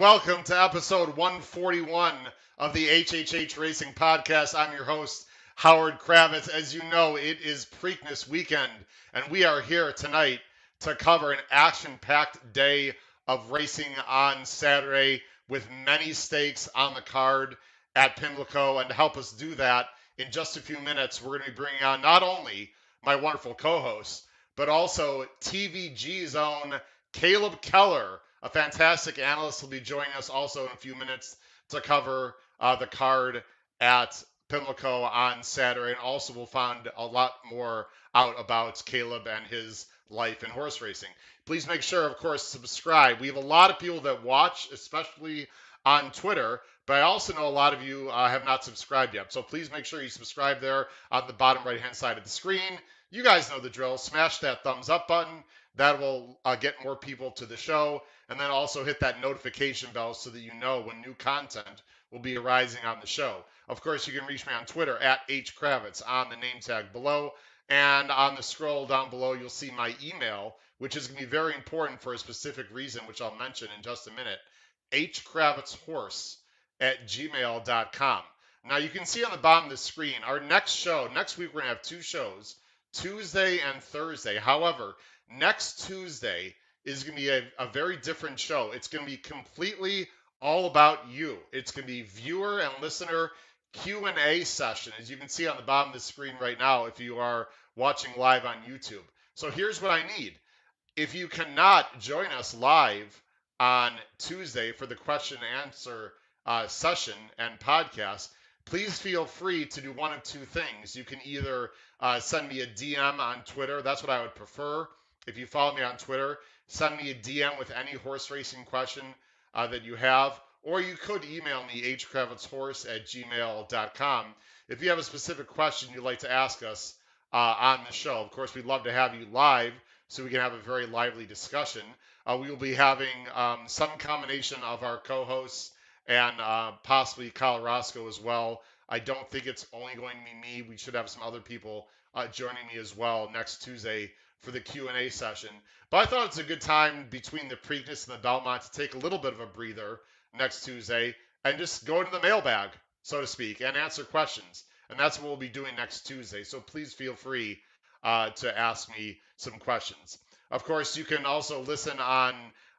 welcome to episode 141 of the HHH Racing Podcast. I'm your host, Howard Kravitz. As you know, it is Preakness weekend, and we are here tonight to cover an action-packed day of racing on Saturday with many stakes on the card at Pimlico. And to help us do that, in just a few minutes, we're going to be bringing on not only my wonderful co-host, but also TVG's own Caleb Keller, a fantastic analyst, will be joining us also in a few minutes to cover the card at Pimlico on Saturday. And also we'll find a lot more out about Caleb and his life in horse racing. Please make sure, of course, subscribe. We have a lot of people that watch, especially on Twitter, but I also know a lot of you have not subscribed yet. So please make sure you subscribe there on the bottom right-hand side of the screen. You guys know the drill. Smash that thumbs up button. That will get more people to the show. And then also hit that notification bell so that you know when new content will be arising on the show. Of course, you can reach me on Twitter at HKravitz on the name tag below. And on the scroll down below, you'll see my email, which is going to be very important for a specific reason, which I'll mention in just a minute. hkravitzhorse@gmail.com. Now, you can see on the bottom of the screen, our next week we're going to have two shows, Tuesday and Thursday. However, next Tuesday is going to be a very different show. It's going to be completely all about you. It's going to be viewer and listener Q&A session, as you can see on the bottom of the screen right now if you are watching live on YouTube. So here's what I need. If you cannot join us live on Tuesday for the question and answer session and podcast, please feel free to do one of two things. You can either send me a DM on Twitter. That's what I would prefer. If you follow me on Twitter, send me a DM with any horse racing question that you have, or you could email me, hkravitzhorse@gmail.com, if you have a specific question you'd like to ask us on the show. Of course, we'd love to have you live so we can have a very lively discussion. We will be having some combination of our co-hosts and possibly Kyle Roscoe as well. I don't think it's only going to be me. We should have some other people joining me as well next Tuesday for the Q&A session. But I thought it's a good time between the Preakness and the Belmont to take a little bit of a breather next Tuesday and just go into the mailbag, so to speak, and answer questions. And that's what we'll be doing next Tuesday. So please feel free to ask me some questions. Of course, you can also listen on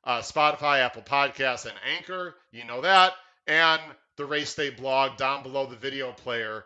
Spotify, Apple Podcasts, and Anchor. You know that. And the Race Day blog down below the video player.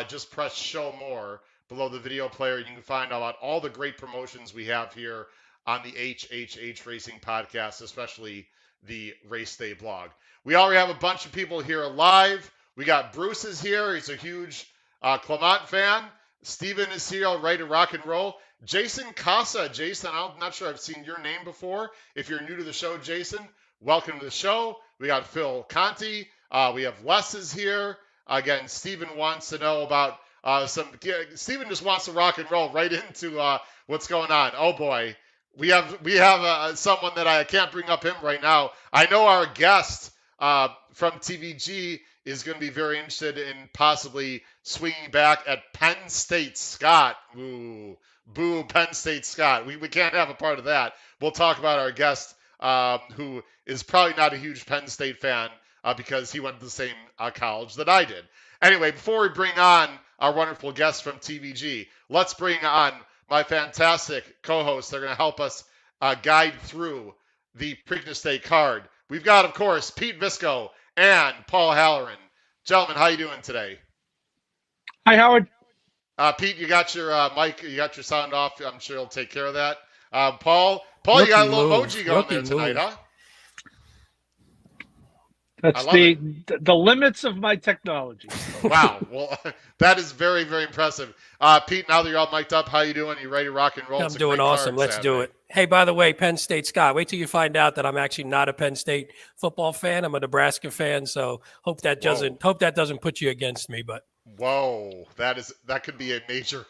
Just press show more below the video player. You can find out all the great promotions we have here on the HHH Racing Podcast, especially the Race Day blog. We already have a bunch of people here live. We got Bruce is here. He's a huge Clement fan. Steven is here, ready to rock and roll. Jason Casa. Jason, I'm not sure I've seen your name before. If you're new to the show, Jason, welcome to the show. We got Phil Conti. We have Les is here. Again, Steven wants to know about Steven just wants to rock and roll right into what's going on. Oh boy. We have someone that I can't bring up him right now. I know our guest from TVG is going to be very interested in possibly swinging back at Penn State Scott. Ooh, boo, Penn State Scott. We can't have a part of that. We'll talk about our guest who is probably not a huge Penn State fan because he went to the same college that I did. Anyway, before we bring on our wonderful guest from TVG, let's bring on my fantastic co-hosts. They're going to help us guide through the Preakness Day card. We've got, of course, Pete Visco and Paul Halloran. Gentlemen, how you doing today? Hi, Howard. Pete, you got your mic, you got your sound off. I'm sure he'll take care of that. Paul, you got a little emoji going there tonight, huh? That's the limits of my technology. Wow. Well, that is very, very impressive. Pete, now that you're all mic'd up, how you doing? You ready to rock and roll? I'm doing awesome. Let's do it. Hey, by the way, Penn State Scott, wait till you find out that I'm actually not a Penn State football fan. I'm a Nebraska fan, so hope that doesn't put you against me. But whoa, that could be a major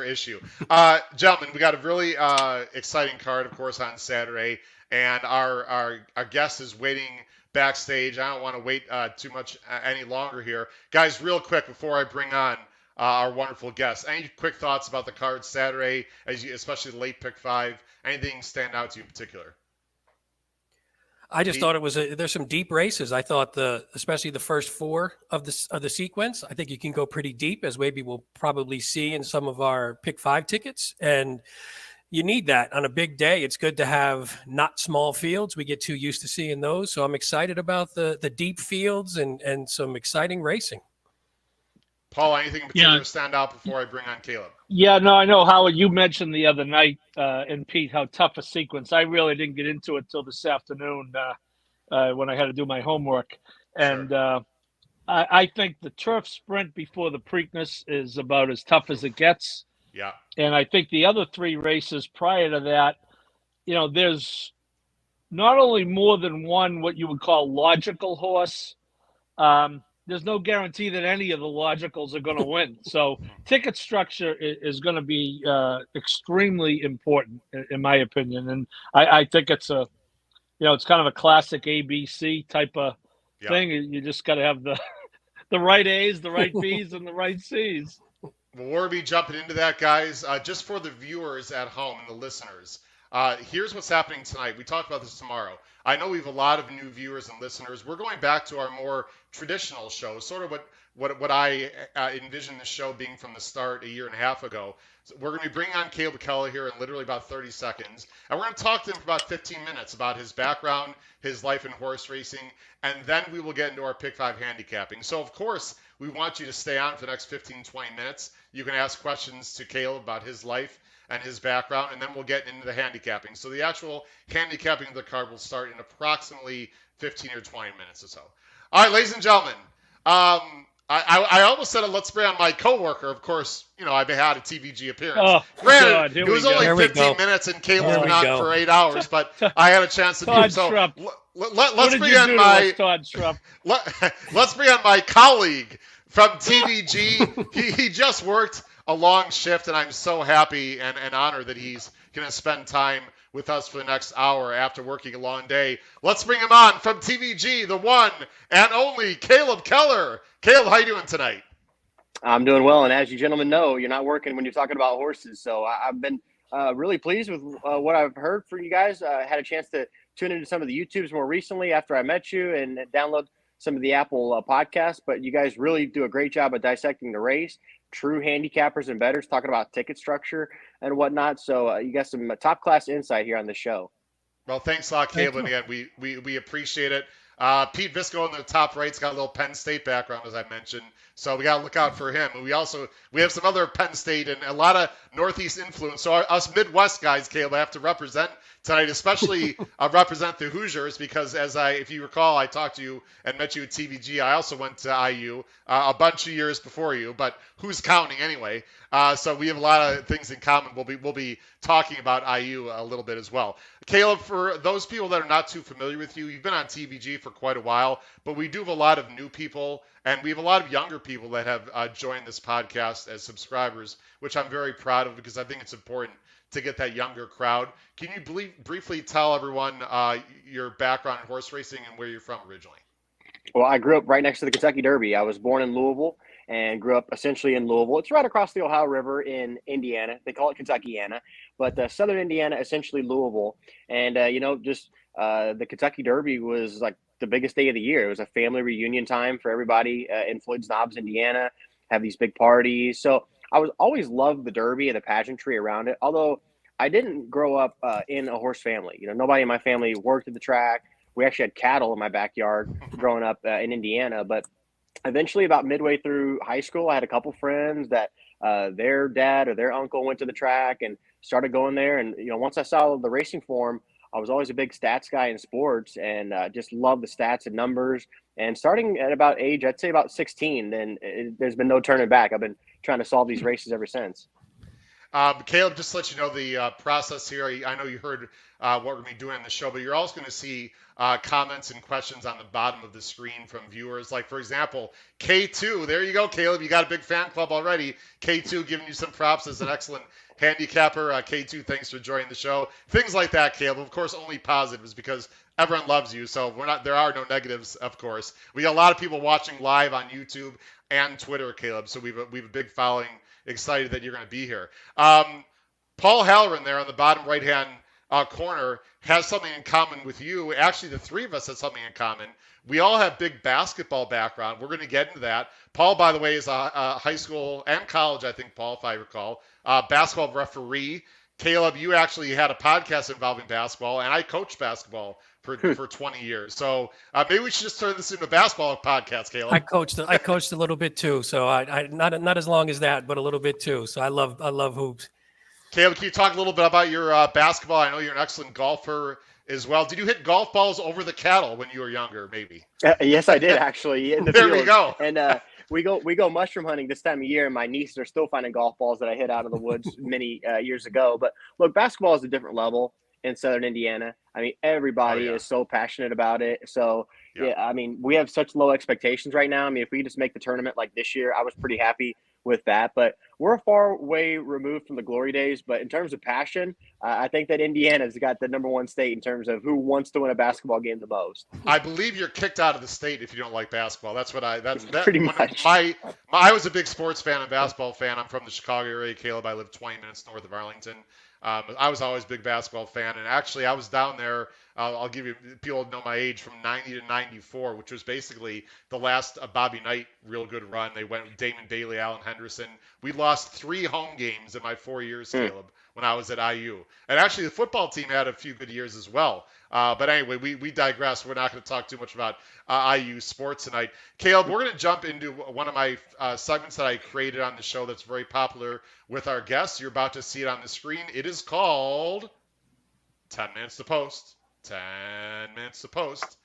issue. Gentlemen, we got a really exciting card, of course, on Saturday, and our guest is waiting backstage. I don't want to wait too much any longer here. Guys, real quick before I bring on our wonderful guests, any quick thoughts about the card Saturday, especially the late pick 5? Anything stand out to you in particular? I just thought it was there's some deep races. I thought especially the first four of the sequence. I think you can go pretty deep, as maybe we'll probably see in some of our pick 5 tickets. And you need that on a big day. It's good to have not small fields. We get too used to seeing those. So I'm excited about the deep fields and some exciting racing. Paul, anything in particular stand out before I bring on Caleb? Yeah, no, I know, Howard, you mentioned the other night, and Pete, how tough a sequence. I really didn't get into it till this afternoon when I had to do my homework. And Sure. I think the turf sprint before the Preakness is about as tough as it gets. Yeah. And I think the other 3 races prior to that, there's not only more than one what you would call logical horse. There's no guarantee that any of the logicals are going to win. So ticket structure is going to be extremely important, in my opinion. And I think it's it's kind of a classic ABC type of thing. You just got to have the right A's, the right B's, and the right C's. Well, we'll be jumping into that, guys. Just for the viewers at home and the listeners, here's what's happening tonight. We talked about this tomorrow. I know we have a lot of new viewers and listeners. We're going back to our more traditional show, sort of what I envisioned the show being from the start a year and a half ago. So we're going to be bringing on Caleb Keller here in literally about 30 seconds. And we're going to talk to him for about 15 minutes about his background, his life in horse racing, and then we will get into our Pick 5 handicapping. So, of course, we want you to stay on for the next 15, 20 minutes. You can ask questions to Caleb about his life and his background, and then we'll get into the handicapping. So the actual handicapping of the card will start in approximately 15 or 20 minutes or so. All right, ladies and gentlemen, I almost said let's bring on my coworker. Of course, I've had a TVG appearance. Oh, Granted, God, it was only 15 minutes, and Caleb's been on for 8 hours, but I had a chance to do it. So let's bring on my let's bring on my colleague from TVG. He just worked a long shift, and I'm so happy and honored that he's going to spend time with us for the next hour after working a long day. Let's bring him on from TVG, the one and only Caleb Keller. Caleb, how you doing tonight? I'm doing well, and as you gentlemen know, you're not working when you're talking about horses, so I've been really pleased with what I've heard from you guys. I had a chance to tune into some of the YouTubes more recently after I met you and download some of the Apple podcasts, but you guys really do a great job of dissecting the race, true handicappers and bettors, talking about ticket structure and whatnot. So you got some top class insight here on the show. Well, thanks a lot, Caleb. And again, we appreciate it. Pete Visco in the top right's got a little Penn State background, as I mentioned, so we got to look out for him. And we have some other Penn State and a lot of Northeast influence. So us Midwest guys, Caleb, I have to represent tonight, especially represent the Hoosiers, because if you recall, I talked to you and met you at TVG. I also went to IU a bunch of years before you, but who's counting anyway? So we have a lot of things in common. We'll be talking about IU a little bit as well. Caleb, for those people that are not too familiar with you, you've been on TVG for quite a while, but we do have a lot of new people, and we have a lot of younger people that have joined this podcast as subscribers, which I'm very proud of because I think it's important to get that younger crowd. Can you briefly tell everyone your background in horse racing and where you're from originally? Well, I grew up right next to the Kentucky Derby. I was born in Louisville and grew up essentially in Louisville. It's right across the Ohio River in Indiana. They call it Kentuckiana, but southern Indiana, essentially Louisville. And, the Kentucky Derby was like the biggest day of the year. It was a family reunion time for everybody in Floyd's Knobs, Indiana, have these big parties. So I was always loved the Derby and the pageantry around it, although I didn't grow up in a horse family. Nobody in my family worked at the track. We actually had cattle in my backyard growing up in Indiana, but eventually about midway through high school, I had a couple friends that their dad or their uncle went to the track and started going there. And, once I saw the racing form, I was always a big stats guy in sports and just loved the stats and numbers. And starting at about I'd say about 16, then there's been no turning back. I've been trying to solve these races ever since. Caleb, just to let you know the process here. I know you heard what we're going to be doing on the show, but you're also going to see comments and questions on the bottom of the screen from viewers. Like, for example, K2. There you go, Caleb. You got a big fan club already. K2 giving you some props as an excellent handicapper. K2, thanks for joining the show. Things like that, Caleb. Of course, only positives because everyone loves you. So there are no negatives, of course. We got a lot of people watching live on YouTube and Twitter, Caleb. So we've a big following. Excited that you're going to be here. Paul Halloran there on the bottom right-hand corner has something in common with you. Actually, the three of us have something in common. We all have big basketball background. We're going to get into that. Paul, by the way, is a high school and college, I think, Paul, if I recall, basketball referee. Caleb, you actually had a podcast involving basketball, and I coached basketball for 20 years. So maybe we should just turn this into a basketball podcast, Caleb. I coached a little bit too, so I not as long as that, but a little bit too. So I love hoops. Caleb, can you talk a little bit about your basketball? I know you're an excellent golfer as well. Did you hit golf balls over the cattle when you were younger? Maybe. Yes, I did actually. In the there field. we go. And we go mushroom hunting this time of year, and my nieces are still finding golf balls that I hit out of the woods many years ago. But look, basketball is a different level in Southern Indiana. I mean, everybody is so passionate about it. So yeah, I mean, we have such low expectations right now. I mean, if we just make the tournament like this year, I was pretty happy with that. But we're a far way removed from the glory days. But in terms of passion, I think that Indiana's got the number one state in terms of who wants to win a basketball game the most. I believe you're kicked out of the state if you don't like basketball. That's what pretty much. I was a big sports fan and basketball fan. I'm from the Chicago area, Caleb. I live 20 minutes north of Arlington. I was always a big basketball fan, and actually I was down there. I'll give you people know my age, from 90 to 94, which was basically the last Bobby Knight real good run. They went with Damon Bailey, Allen Henderson. We lost 3 home games in my 4 years, Caleb, when I was at IU. And actually the football team had a few good years as well. But anyway, we digress. We're not going to talk too much about IU sports tonight. Caleb, we're going to jump into one of my segments that I created on the show that's very popular with our guests. You're about to see it on the screen. It is called 10 Minutes to Post. 10 Minutes to Post.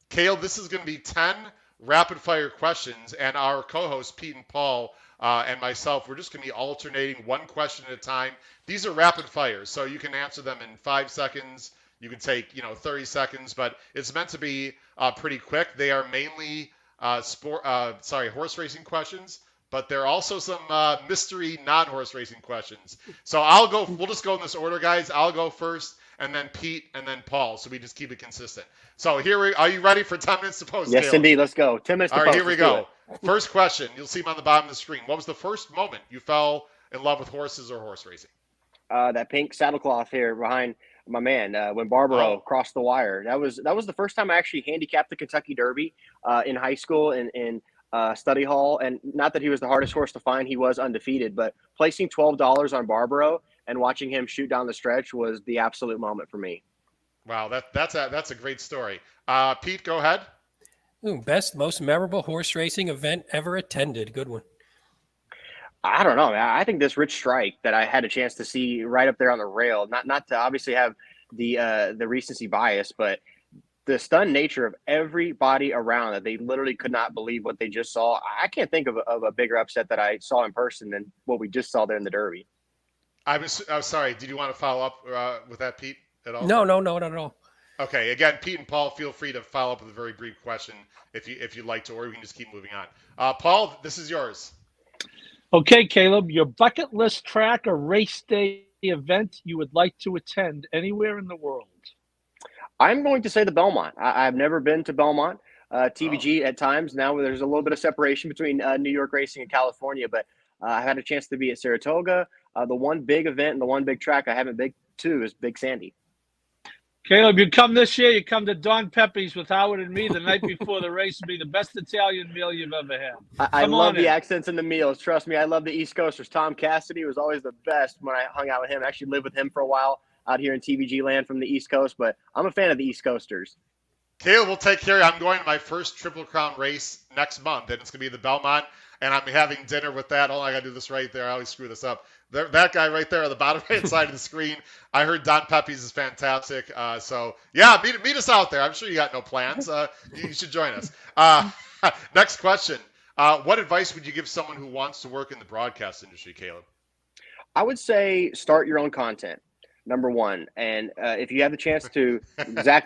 Caleb, this is going to be 10 rapid-fire questions, and our co-hosts, Pete and Paul, and myself, we're just going to be alternating one question at a time. These are rapid fires, so you can answer them in 5 seconds. You can take, 30 seconds, but it's meant to be pretty quick. They are mainly horse racing questions, but there are also some mystery non-horse racing questions. So we'll just go in this order, guys. I'll go first, and then Pete, and then Paul, so we just keep it consistent. So are you ready for 10 minutes to post? Yes, Caleb? indeed. Let's go. 10 minutes to post. All right, here we go. First question. You'll see them on the bottom of the screen. What was the first moment you fell in love with horses or horse racing? That pink saddlecloth here behind my man when Barbaro crossed the wire. That was the first time I actually handicapped the Kentucky Derby in high school in study hall. And not that he was the hardest horse to find, he was undefeated, but placing $12 on Barbaro and watching him shoot down the stretch was the absolute moment for me. Wow, that's a great story. Pete, go ahead. Ooh, best, most memorable horse racing event ever attended. Good one. I don't know, man. I think this Rich Strike that I had a chance to see right up there on the rail, not to obviously have the recency bias, but the stunned nature of everybody around, that they literally could not believe what they just saw. I can't think of a bigger upset that I saw in person than what we just saw there in the Derby. I'm sorry. Did you want to follow up with that, Pete, at all? No, not at all. Okay. Again, Pete and Paul, feel free to follow up with a very brief question if you'd like to, or we can just keep moving on. Paul, this is yours. Okay, Caleb, your bucket list track or race day event you would like to attend anywhere in the world? I'm going to say the Belmont. I've never been to Belmont. TVG at times. Now there's a little bit of separation between New York racing and California, but I had a chance to be at Saratoga. The one big event and the one big track I haven't been to is Big Sandy. Caleb, you come this year, you come to Don Pepe's with Howard and me the night before the race. Will be the best Italian meal you've ever had. I love the accents and the meals. Trust me, I love the East Coasters. Tom Cassidy was always the best when I hung out with him. I actually lived with him for a while out here in TVG land from the East Coast, but I'm a fan of the East Coasters. Caleb, we'll take care. I'm going to my first Triple Crown race next month, and it's going to be the Belmont, and I'm having dinner with that. Oh, I got to do this right there. I always screw this up. That guy right there on the bottom right side of the screen. I heard Don Pepe's is fantastic. So, yeah, meet us out there. I'm sure you got no plans. You should join us. Next question. What advice would you give someone who wants to work in the broadcast industry, Caleb? I would say start your own content. Number one. And if you have the chance to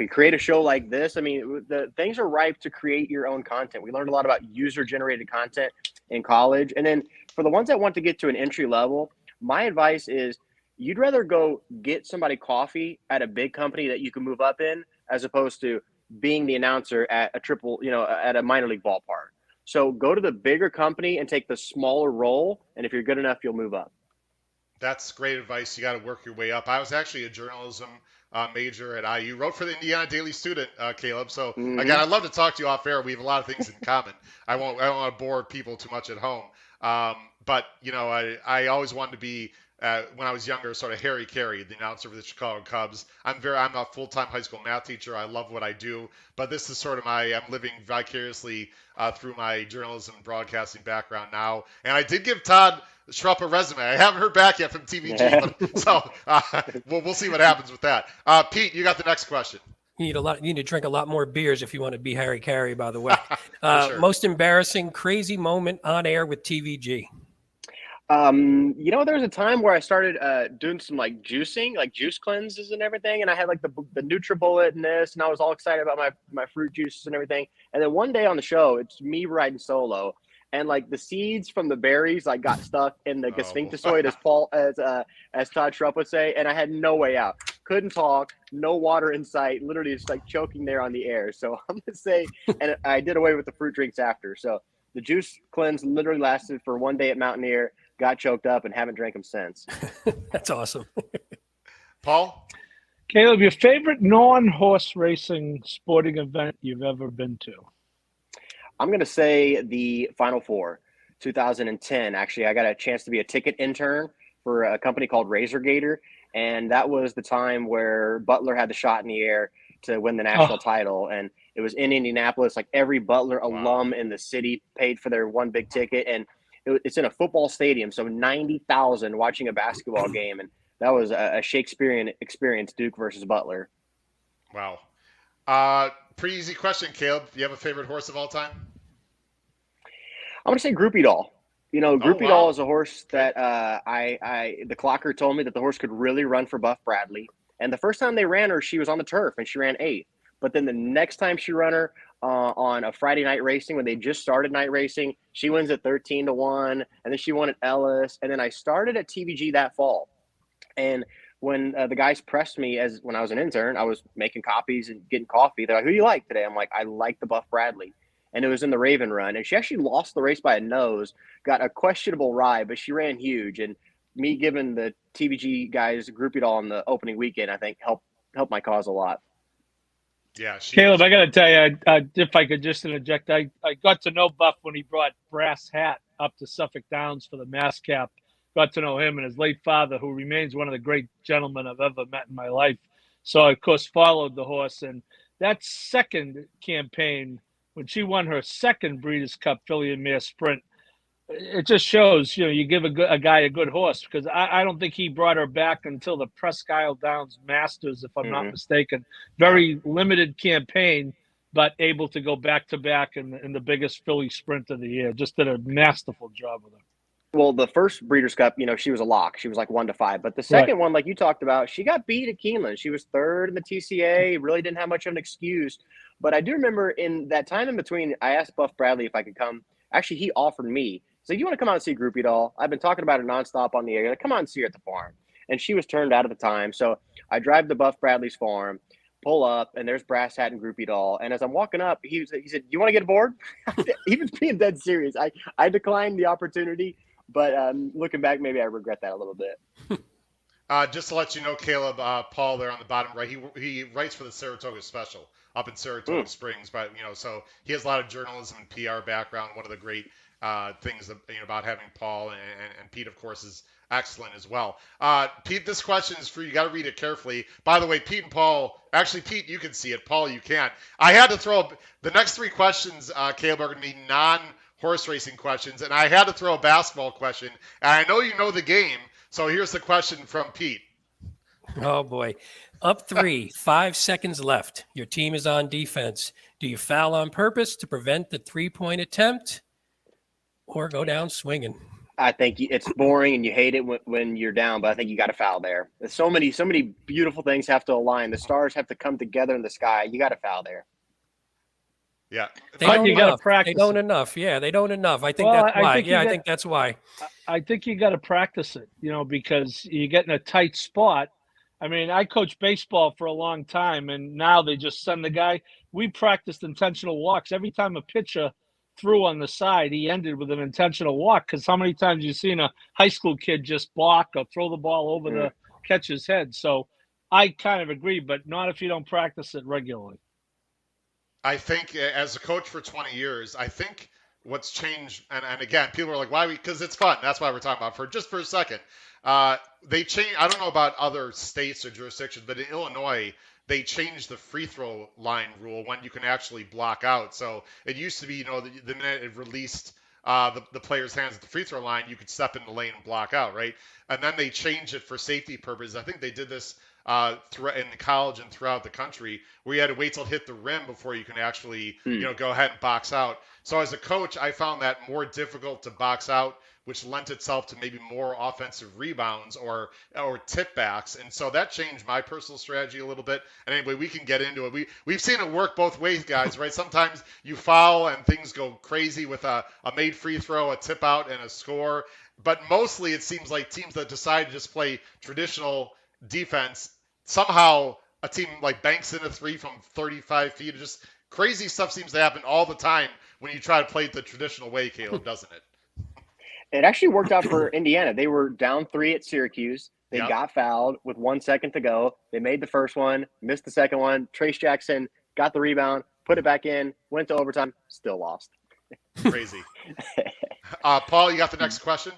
create a show like this, I mean, the things are ripe to create your own content. We learned a lot about user-generated content in college. And then for the ones that want to get to an entry level, my advice is you'd rather go get somebody coffee at a big company that you can move up in as opposed to being the announcer at at a minor league ballpark. So go to the bigger company and take the smaller role. And if you're good enough, you'll move up. That's great advice. You got to work your way up. I was actually a journalism major at IU. Wrote for the Indiana Daily Student, Caleb. So Mhm. again, I'd love to talk to you off air. We have a lot of things in common. I don't want to bore people too much at home. But I always wanted to be when I was younger, sort of Harry Carey, the announcer for the Chicago Cubs. I'm a full-time high school math teacher. I love what I do, but this is sort of I'm living vicariously through my journalism and broadcasting background now. And I did give Todd Schrupp a resume. I haven't heard back yet from TVG, but, so we'll see what happens with that. Pete, you got the next question. You need to drink a lot more beers if you want to be Harry Carey, by the way. Sure. Most embarrassing, crazy moment on air with TVG. There was a time where I started doing some like juicing, like juice cleanses and everything, and I had like the NutriBullet and this, and I was all excited about my fruit juices and everything. And then one day on the show, it's me riding solo, and like the seeds from the berries like got stuck in the sphinctozoid, as Todd Schrupp would say, and I had no way out. Couldn't talk, no water in sight, literally just like choking there on the air. So I'm gonna say, and I did away with the fruit drinks after. So the juice cleanse literally lasted for one day at Mountaineer. Got choked up and haven't drank them since. That's awesome. Paul? Caleb, your favorite non-horse racing sporting event you've ever been to? I'm going to say the Final Four, 2010. Actually, I got a chance to be a ticket intern for a company called Razor Gator, and that was the time where Butler had the shot in the air to win the national title, and it was in Indianapolis. Like every Butler alum in the city paid for their one big ticket, and it's in a football stadium, so 90,000 watching a basketball game, and that was a Shakespearean experience, Duke versus Butler. Wow. Pretty easy question, Caleb. Do you have a favorite horse of all time? I'm going to say Groupie Doll. Groupie Doll is a horse that the clocker told me that the horse could really run for Buff Bradley. And the first time they ran her, she was on the turf, and she ran 8th. But then the next time she ran her on a Friday night racing, when they just started night racing, she wins at 13-1, and then she won at Ellis. And then I started at TVG that fall. And when the guys pressed me when I was an intern, I was making copies and getting coffee. They're like, "Who do you like today?" I'm like, "I like the Buff Bradley." And it was in the Raven Run. And she actually lost the race by a nose, got a questionable ride, but she ran huge. And me giving the TVG guys Groupie Doll on the opening weekend, I think helped my cause a lot. Yeah, Caleb, I got to tell you, if I could just interject, I got to know Buff when he brought Brass Hat up to Suffolk Downs for the Mass Cap. Got to know him and his late father, who remains one of the great gentlemen I've ever met in my life. So I, of course, followed the horse. And that second campaign, when she won her second Breeders' Cup Filly and Mare Sprint, it just shows, you give a guy a good horse, because I don't think he brought her back until the Presque Isle Downs Masters, if I'm not mistaken. Very limited campaign, but able to go back-to-back in the biggest Philly sprint of the year. Just did a masterful job with her. Well, the first Breeders' Cup, she was a lock. She was like 1-5. But the second one, like you talked about, she got beat at Keeneland. She was third in the TCA, really didn't have much of an excuse. But I do remember in that time in between, I asked Buff Bradley if I could come. Actually, he offered me. So you want to come out and see Groupie Doll? I've been talking about it nonstop on the air. Like, come out and see her at the farm. And she was turned out at the time. So I drive to Buff Bradley's farm, pull up, and there's Brass Hat and Groupie Doll. And as I'm walking up, he said, "Do you want to get aboard?" He was being dead serious. I declined the opportunity, but looking back, maybe I regret that a little bit. Just to let you know, Caleb, Paul there on the bottom right, he writes for the Saratoga Special up in Saratoga Springs, but so he has a lot of journalism and PR background. One of the great things about having Paul and Pete, of course, is excellent as well. Pete, this question is for you. You got to read it carefully. By the way, Pete and Paul, actually, Pete, you can see it. Paul, you can't. I had to throw the next 3 questions, Caleb, are going to be non-horse racing questions, and I had to throw a basketball question. And I know you know the game, so here's the question from Pete. Oh, boy. Up 3, 5 seconds left. Your team is on defense. Do you foul on purpose to prevent the 3-point attempt or go down swinging? I think it's boring and you hate it when you're down, but I think you got to foul there. There's so many beautiful things have to align. The stars have to come together in the sky. You got to foul there. Yeah. They don't enough. They don't enough. Yeah, they don't enough. I think that's why. I think that's why. I think you got to practice it, because you get in a tight spot. I mean, I coached baseball for a long time, and now they just send the guy. We practiced intentional walks. Every time a pitcher threw on the side, he ended with an intentional walk, because how many times you've seen a high school kid just block or throw the ball over the catcher's head? So I kind of agree, but not if you don't practice it regularly. I think as a coach for 20 years, I think what's changed, and again, people are like, why? Because it's fun. That's why we're talking about for a second. They change. I don't know about other states or jurisdictions, but in Illinois, they changed the free throw line rule when you can actually block out. So it used to be, the minute it released the player's hands at the free throw line, you could step in the lane and block out, right? And then they changed it for safety purposes. I think they did this in college and throughout the country, where you had to wait till it hit the rim before you can actually, go ahead and box out. So as a coach, I found that more difficult to box out, which lent itself to maybe more offensive rebounds or tip backs. And so that changed my personal strategy a little bit. And anyway, we can get into it. We've seen it work both ways, guys, right? Sometimes you foul and things go crazy with a made free throw, a tip out, and a score. But mostly it seems like teams that decide to just play traditional defense, somehow a team like banks in a three from 35 feet. Just crazy stuff seems to happen all the time when you try to play it the traditional way, Caleb, doesn't it? It actually worked out for Indiana. They were down 3 at Syracuse. They got fouled with 1 second to go. They made the first one, missed the second one. Trace Jackson got the rebound, put it back in, went to overtime, still lost. Crazy. Paul, you got the next question?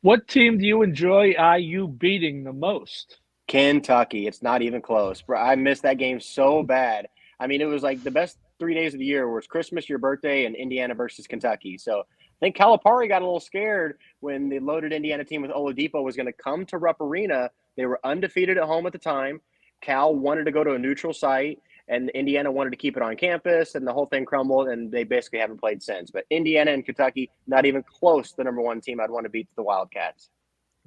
What team do you enjoy IU beating the most? Kentucky. It's not even close. Bro, I missed that game so bad. I mean, it was like the best 3 days of the year was Christmas, your birthday, and Indiana versus Kentucky. So I think Calipari got a little scared when the loaded Indiana team with Oladipo was going to come to Rupp Arena. They were undefeated at home at the time. Cal wanted to go to a neutral site, and Indiana wanted to keep it on campus, and the whole thing crumbled, and they basically haven't played since. But Indiana and Kentucky, not even close to the number 1 team I'd want to beat the Wildcats.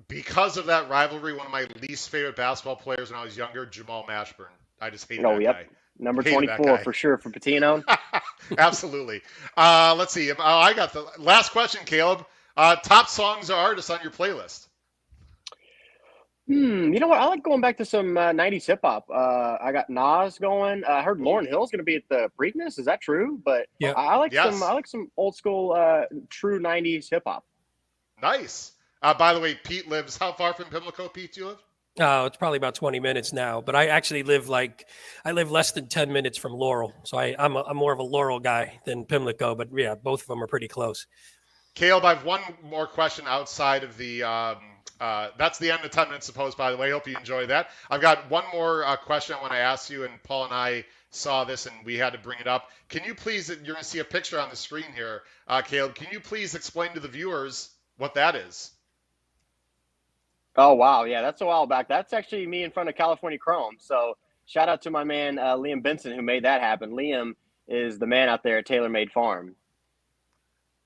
Because of that rivalry, one of my least favorite basketball players when I was younger, Jamal Mashburn. I just hated that guy. Number 24 for sure for Patino. Absolutely. Let's see. I got the last question, Caleb. Top songs or artists on your playlist? You know what? I like going back to some 90s hip hop. I got Nas going. I heard Lauryn Hill's going to be at the Preakness. Is that true? But yeah. I like some old school true 90s hip hop. Nice. By the way, Pete lives how far from Pimlico, Pete, do you live? Oh, it's probably about 20 minutes now, but I actually live less than 10 minutes from Laurel. So I'm more of a Laurel guy than Pimlico, but yeah, both of them are pretty close. Caleb, I have one more question outside of the, that's the end of 10 minutes supposed, by the way. Hope you enjoy that. I've got one more question I want to ask you, and Paul and I saw this and we had to bring it up. Can you please, you're going to see a picture on the screen here, Caleb, can you please explain to the viewers what that is? Oh, wow. Yeah, that's a while back. That's actually me in front of California Chrome. So shout out to my man, Liam Benson, who made that happen. Liam is the man out there at Taylor Made Farm.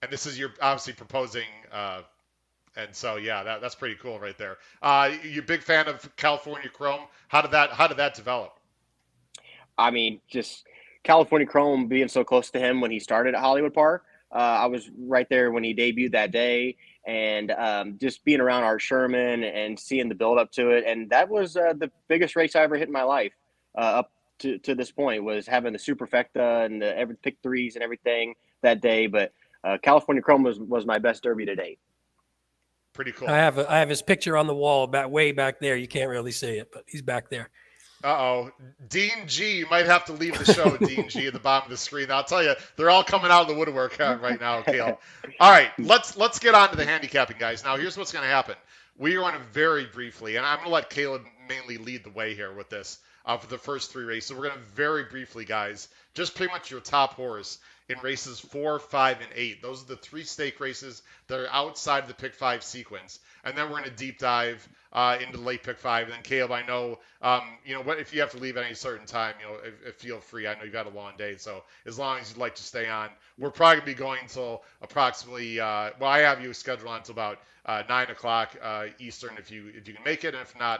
And this is, you're obviously proposing, and so, yeah, that's pretty cool right there. You're a big fan of California Chrome. How did that develop? I mean, just California Chrome being so close to him when he started at Hollywood Park. I was right there when he debuted that day. And just being around Art Sherman and seeing the build up to it. And that was the biggest race I ever hit in my life up to this point, was having the superfecta and the every pick threes and everything that day. But California Chrome was my best derby to date. Pretty cool. I have his picture on the wall way back there. You can't really see it, but he's back there. Uh-oh. Dean G, you might have to leave the show, Dean G, at the bottom of the screen. I'll tell you, they're all coming out of the woodwork right now, Caleb. All right, let's get on to the handicapping, guys. Now, here's what's going to happen. We are going to very briefly, and I'm going to let Caleb mainly lead the way here with this for the first 3 races. So we're going to very briefly, guys, just pretty much your top horse in races 4, 5, and 8. Those are the 3 stake races that are outside of the pick 5 sequence. And then we're going to deep dive into the late pick 5. And then Caleb, I know, what if you have to leave at any certain time, if feel free. I know you've got a long day, so as long as you'd like to stay on, we're probably going to be going until approximately. I have you scheduled on until about 9 o'clock Eastern if you can make it, and if not,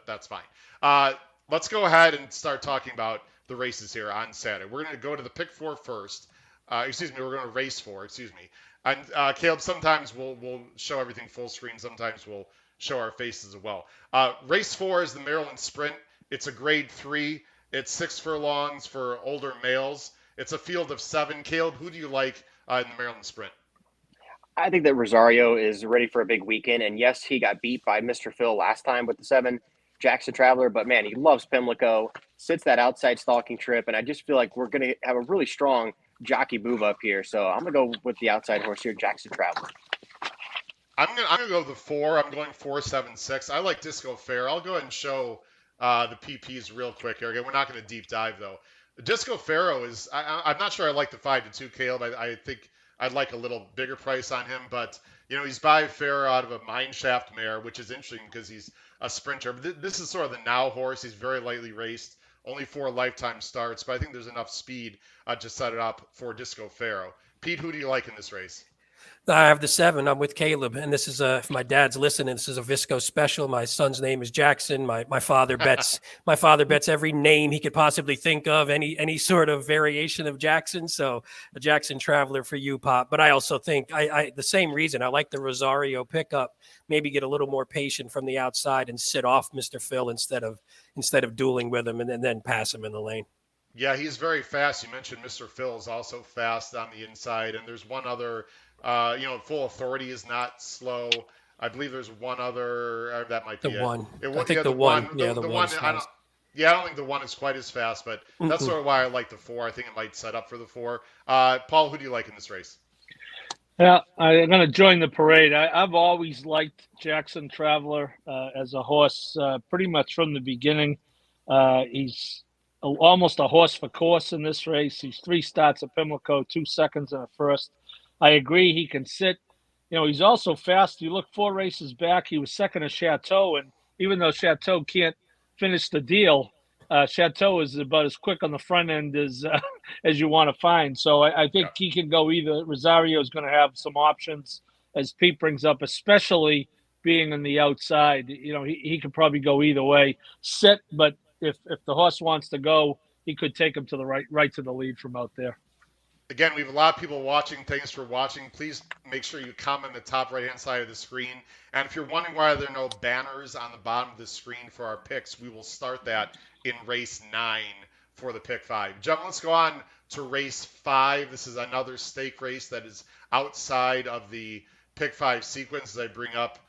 that's fine. Let's go ahead and start talking about the races here on Saturday. We're going to go to the pick 4 first. We're going to race 4. And Caleb, sometimes we'll show everything full screen. Sometimes we'll show our faces as well. Race 4 is the Maryland Sprint. It's a grade 3. It's 6 furlongs for older males. It's a field of 7. Caleb, who do you like in the Maryland Sprint? I think that Rosario is ready for a big weekend. And yes, he got beat by Mr. Phil last time with the 7. Jackson Traveler, but man, he loves Pimlico, sits that outside stalking trip, and I just feel like we're going to have a really strong jockey move up here. So I'm going to go with the outside horse here, Jackson Traveler. I'm gonna go the 4. I'm going 4-7-6. I like Disco Fair. I'll go ahead and show the PPs real quick here. Again, we're not going to deep dive though. Disco Pharaoh is. I'm not sure I like the 5-2, Caleb. I think I'd like a little bigger price on him, but he's by Pharaoh out of a mine shaft mare, which is interesting because he's a sprinter. But this is sort of the now horse. He's very lightly raced, only 4 lifetime starts, but I think there's enough speed to set it up for Disco Pharaoh. Pete, who do you like in this race? I have the 7. I'm with Caleb, and this is if my dad's listening, this is a Visco special. My son's name is Jackson. My father bets every name he could possibly think of, any sort of variation of Jackson. So a Jackson Traveler for you, Pop. But I also think I the same reason. I like the Rosario pickup. Maybe get a little more patient from the outside and sit off Mr. Phil instead of dueling with him and then pass him in the lane. Yeah, he's very fast. You mentioned Mr. Phil is also fast on the inside, and there's one other. Full Authority is not slow. I believe there's one other. That might be the one. It. I think the one. Yeah, the one. I don't think the one is quite as fast, but that's sort of why I like the 4. I think it might set up for the 4. Paul, who do you like in this race? Yeah, I'm going to join the parade. I've always liked Jackson Traveler as a horse, pretty much from the beginning. He's almost a horse for course in this race. He's 3 starts at Pimlico, 2 seconds and a first. I agree he can sit. He's also fast. You look 4 races back, he was second to Chateau, and even though Chateau can't finish the deal, Chateau is about as quick on the front end as you want to find. So I think he can go either. Rosario is going to have some options, as Pete brings up, especially being on the outside. He could probably go either way. Sit, but if the horse wants to go, he could take him to the right to the lead from out there. Again, we have a lot of people watching. Thanks for watching. Please make sure you comment the top right-hand side of the screen. And if you're wondering why there are no banners on the bottom of the screen for our picks, we will start that in race 9 for the pick 5. Gentlemen, let's go on to race 5. This is another stake race that is outside of the pick 5 sequence as I bring up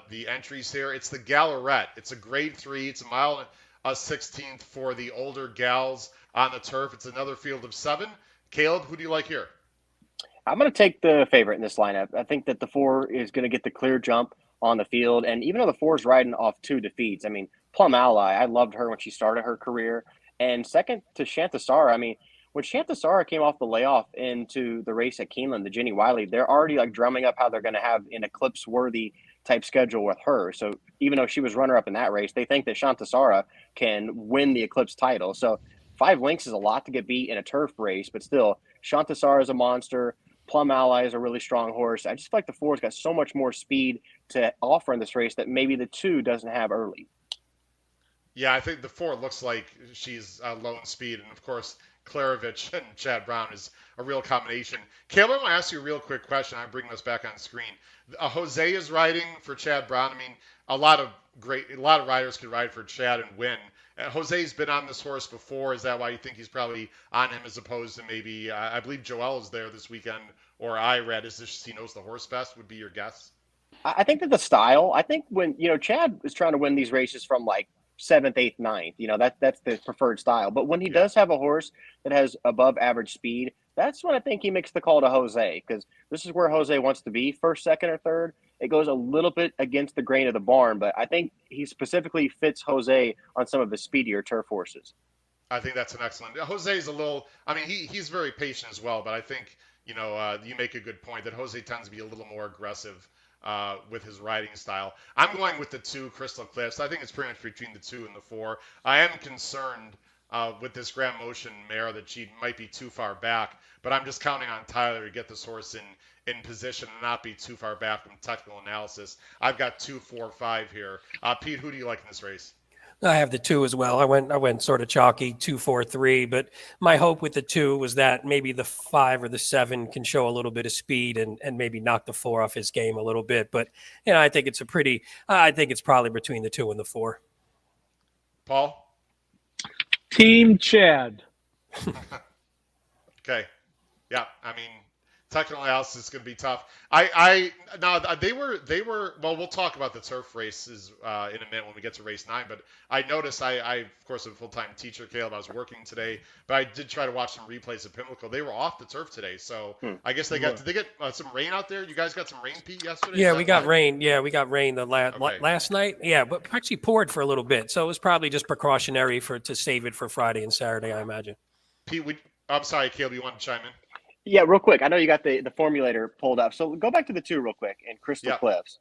the entries here. It's the Gallarette. It's a grade 3. It's a mile and a 16th for the older gals on the turf. It's another field of 7. Caleb, who do you like here? I'm going to take the favorite in this lineup. I think that the 4 is going to get the clear jump on the field. And even though the 4 is riding off 2 defeats, I mean, Plum Ally, I loved her when she started her career. And second to Shantasara, I mean, when Shantasara came off the layoff into the race at Keeneland, the Jenny Wiley, they're already like drumming up how they're going to have an eclipse-worthy type schedule with her. So even though she was runner-up in that race, they think that Shantasara can win the eclipse title. So 5 lengths is a lot to get beat in a turf race, but still, Shantasara is a monster. Plum Ally is a really strong horse. I just feel like the 4's got so much more speed to offer in this race that maybe the 2 doesn't have early. Yeah, I think the 4 looks like she's low in speed, and of course, Klarovich and Chad Brown is a real combination. Caleb, I want to ask you a real quick question. I'm bringing this back on screen. Jose is riding for Chad Brown. I mean, a lot of riders could ride for Chad and win. Jose's been on this horse before. Is that why you think he's probably on him as opposed to maybe, I believe Joel is there this weekend, or I read, is this he knows the horse best, would be your guess? I think that the style, I think when, Chad is trying to win these races from like 7th, 8th, 9th, that's the preferred style. But when he does have a horse that has above average speed, that's when I think he makes the call to Jose, because this is where Jose wants to be, first, second, or third. It goes a little bit against the grain of the barn, but I think he specifically fits Jose on some of the speedier turf horses. I think that's an excellent. Jose's a little. I mean, he's very patient as well, but I think you make a good point that Jose tends to be a little more aggressive with his riding style. I'm going with the 2, Crystal Cliffs. I think it's pretty much between the 2 and the 4. I am concerned with this Grand Motion mare that she might be too far back, but I'm just counting on Tyler to get this horse in position and not be too far back from technical analysis. I've got 2, 4, 5 here. Pete, who do you like in this race? I have the 2 as well. I went sort of chalky 2, 4, 3, but my hope with the 2 was that maybe the 5 or the 7 can show a little bit of speed and maybe knock the 4 off his game a little bit. But I think it's probably between the 2 and the 4. Paul? Team Chad. Okay. Yeah, I mean, Technical analysis is going to be tough. I now they were well. We'll talk about the turf races in a minute when we get to race 9. But I noticed I of course am a full-time teacher, Caleb. I was working today, but I did try to watch some replays of Pimlico. They were off the turf today, so I guess they got. Did they get some rain out there? You guys got some rain, Pete, yesterday? Yeah, we got rain. Yeah, we got rain last night. Yeah, but actually poured for a little bit, so it was probably just precautionary to save it for Friday and Saturday, I imagine. Pete, I'm sorry, Caleb. You want to chime in? Yeah, real quick. I know you got the formulator pulled up. So go back to the 2 real quick in Crystal Cliffs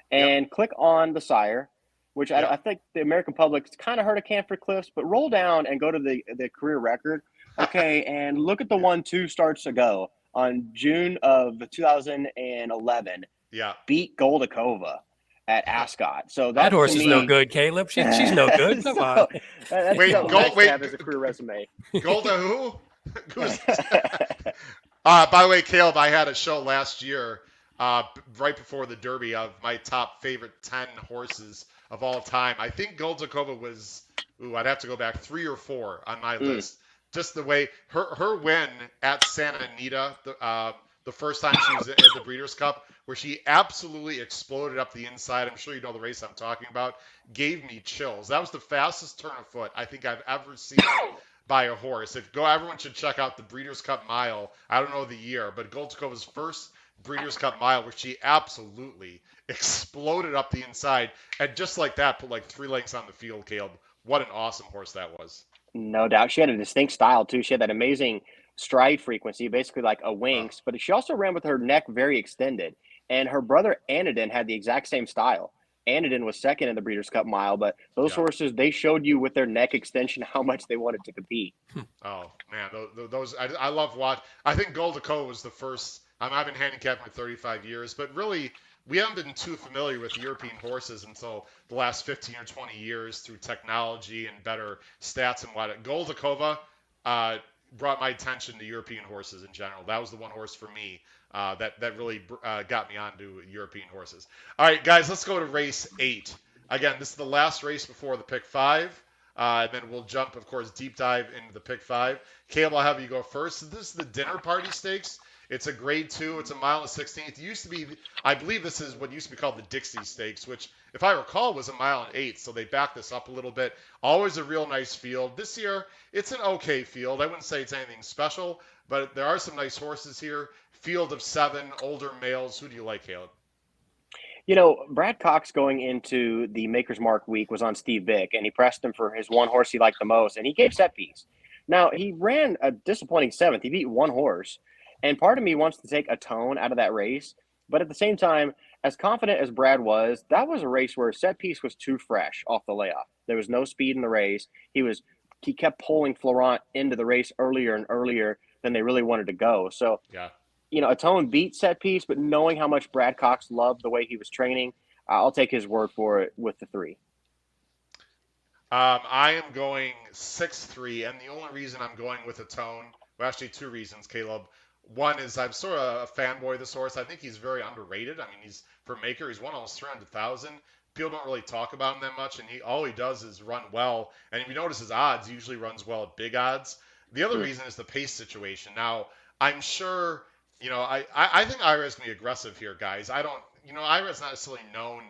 and click on the sire, which I think the American public's kind of heard of Canford Cliffs, but roll down and go to the career record. Okay, and look at the 1-2 starts ago on June of 2011. Yeah. Beat Goldakova at Ascot. So that horse is no good, Caleb. She's no good. Come on. Wait, have as a career resume. Golda who? By the way, Caleb, I had a show last year, right before the Derby, of my top favorite 10 horses of all time. I think Goldakova was, I'd have to go back 3 or 4 on my list. Just the way her win at Santa Anita, the first time she was at the Breeders' Cup, where she absolutely exploded up the inside. I'm sure you know the race I'm talking about. Gave me chills. That was the fastest turn of foot I think I've ever seen by a horse. Everyone should check out the Breeders' Cup Mile. I don't know the year, but Goldskova's first Breeders' Cup Mile, where she absolutely exploded up the inside, and just like that, put like 3 lengths on the field. Caleb, what an awesome horse that was. No doubt. She had a distinct style too. She had that amazing stride frequency, basically like a Winx, but she also ran with her neck very extended. And her brother Anadin had the exact same style. Anadin was second in the Breeders' Cup Mile, but those horses, they showed you with their neck extension how much they wanted to compete. Oh man, those I love watch. I think Goldakova was the first. I've been handicapping for 35 years, but really we haven't been too familiar with European horses until the last 15 or 20 years through technology and better stats and whatnot. Goldakova brought my attention to European horses in general. That was the one horse for me that really got me onto European horses. All right, guys, let's go to race 8. Again, this is the last race before the pick 5. And then we'll jump, of course, deep dive into the pick 5. Caleb, I'll have you go first. So this is the Dinner Party Stakes. It's a grade 2. It's a mile and 16th. It used to be, I believe this is what used to be called the Dixie Stakes, which, if I recall, was a mile and 8. So they backed this up a little bit. Always a real nice field. This year, it's an okay field. I wouldn't say it's anything special, but there are some nice horses here. Field of 7, older males. Who do you like, Caleb? You know, Brad Cox going into the Maker's Mark week was on Steve Vick, and he pressed him for his one horse he liked the most, and he gave set piece. Now, he ran a disappointing 7th. He beat one horse. And part of me wants to take a tone out of that race. But at the same time, as confident as Brad was, that was a race where set piece was too fresh off the layoff. There was no speed in the race. He kept pulling Florent into the race earlier and earlier than they really wanted to go. So, you know, a tone beat set piece, but knowing how much Brad Cox loved the way he was training, I'll take his word for it with the 3. I am going 6-3, and the only reason I'm going with a tone, well, actually 2 reasons, Caleb. One is I'm sort of a fanboy of this horse. I think he's very underrated. I mean, for Maker, he's won almost 300,000. People don't really talk about him that much, and all he does is run well. And if you notice his odds, he usually runs well at big odds. The other reason is the pace situation. Now, I'm sure, you know, I think Ira's going to be aggressive here, guys. Ira's not necessarily known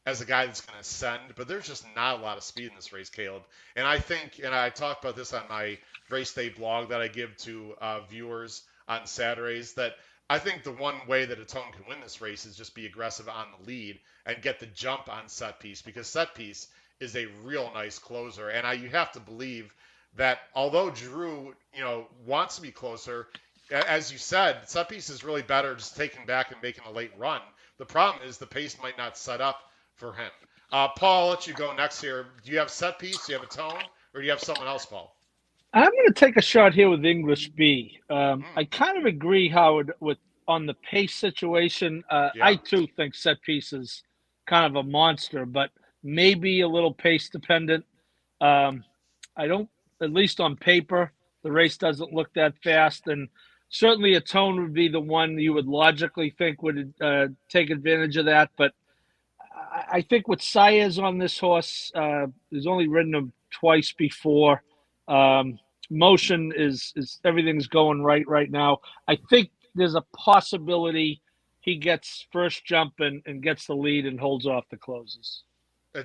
as a guy that's going to ascend, but there's just not a lot of speed in this race, Caleb. And I think, and I talked about this on my race day blog that I give to viewers on Saturdays, that I think the one way that a tone can win this race is just be aggressive on the lead and get the jump on set piece, because set piece is a real nice closer. And you have to believe that although Drew, you know, wants to be closer, as you said, set piece is really better just taking back and making a late run. The problem is the pace might not set up for him. Paul, I'll let you go next here. Do you have set piece? Do you have a tone? Or do you have someone else, Paul? I'm going to take a shot here with English B. I kind of agree, Howard, on the pace situation. I, too, think set piece is kind of a monster, but maybe a little pace dependent. I don't, at least on paper, the race doesn't look that fast. And certainly a tone would be the one you would logically think would take advantage of that. But I think with Saez on this horse, he's only ridden him twice before. Motion is everything's going right now. I think there's a possibility he gets first jump and gets the lead and holds off the closes.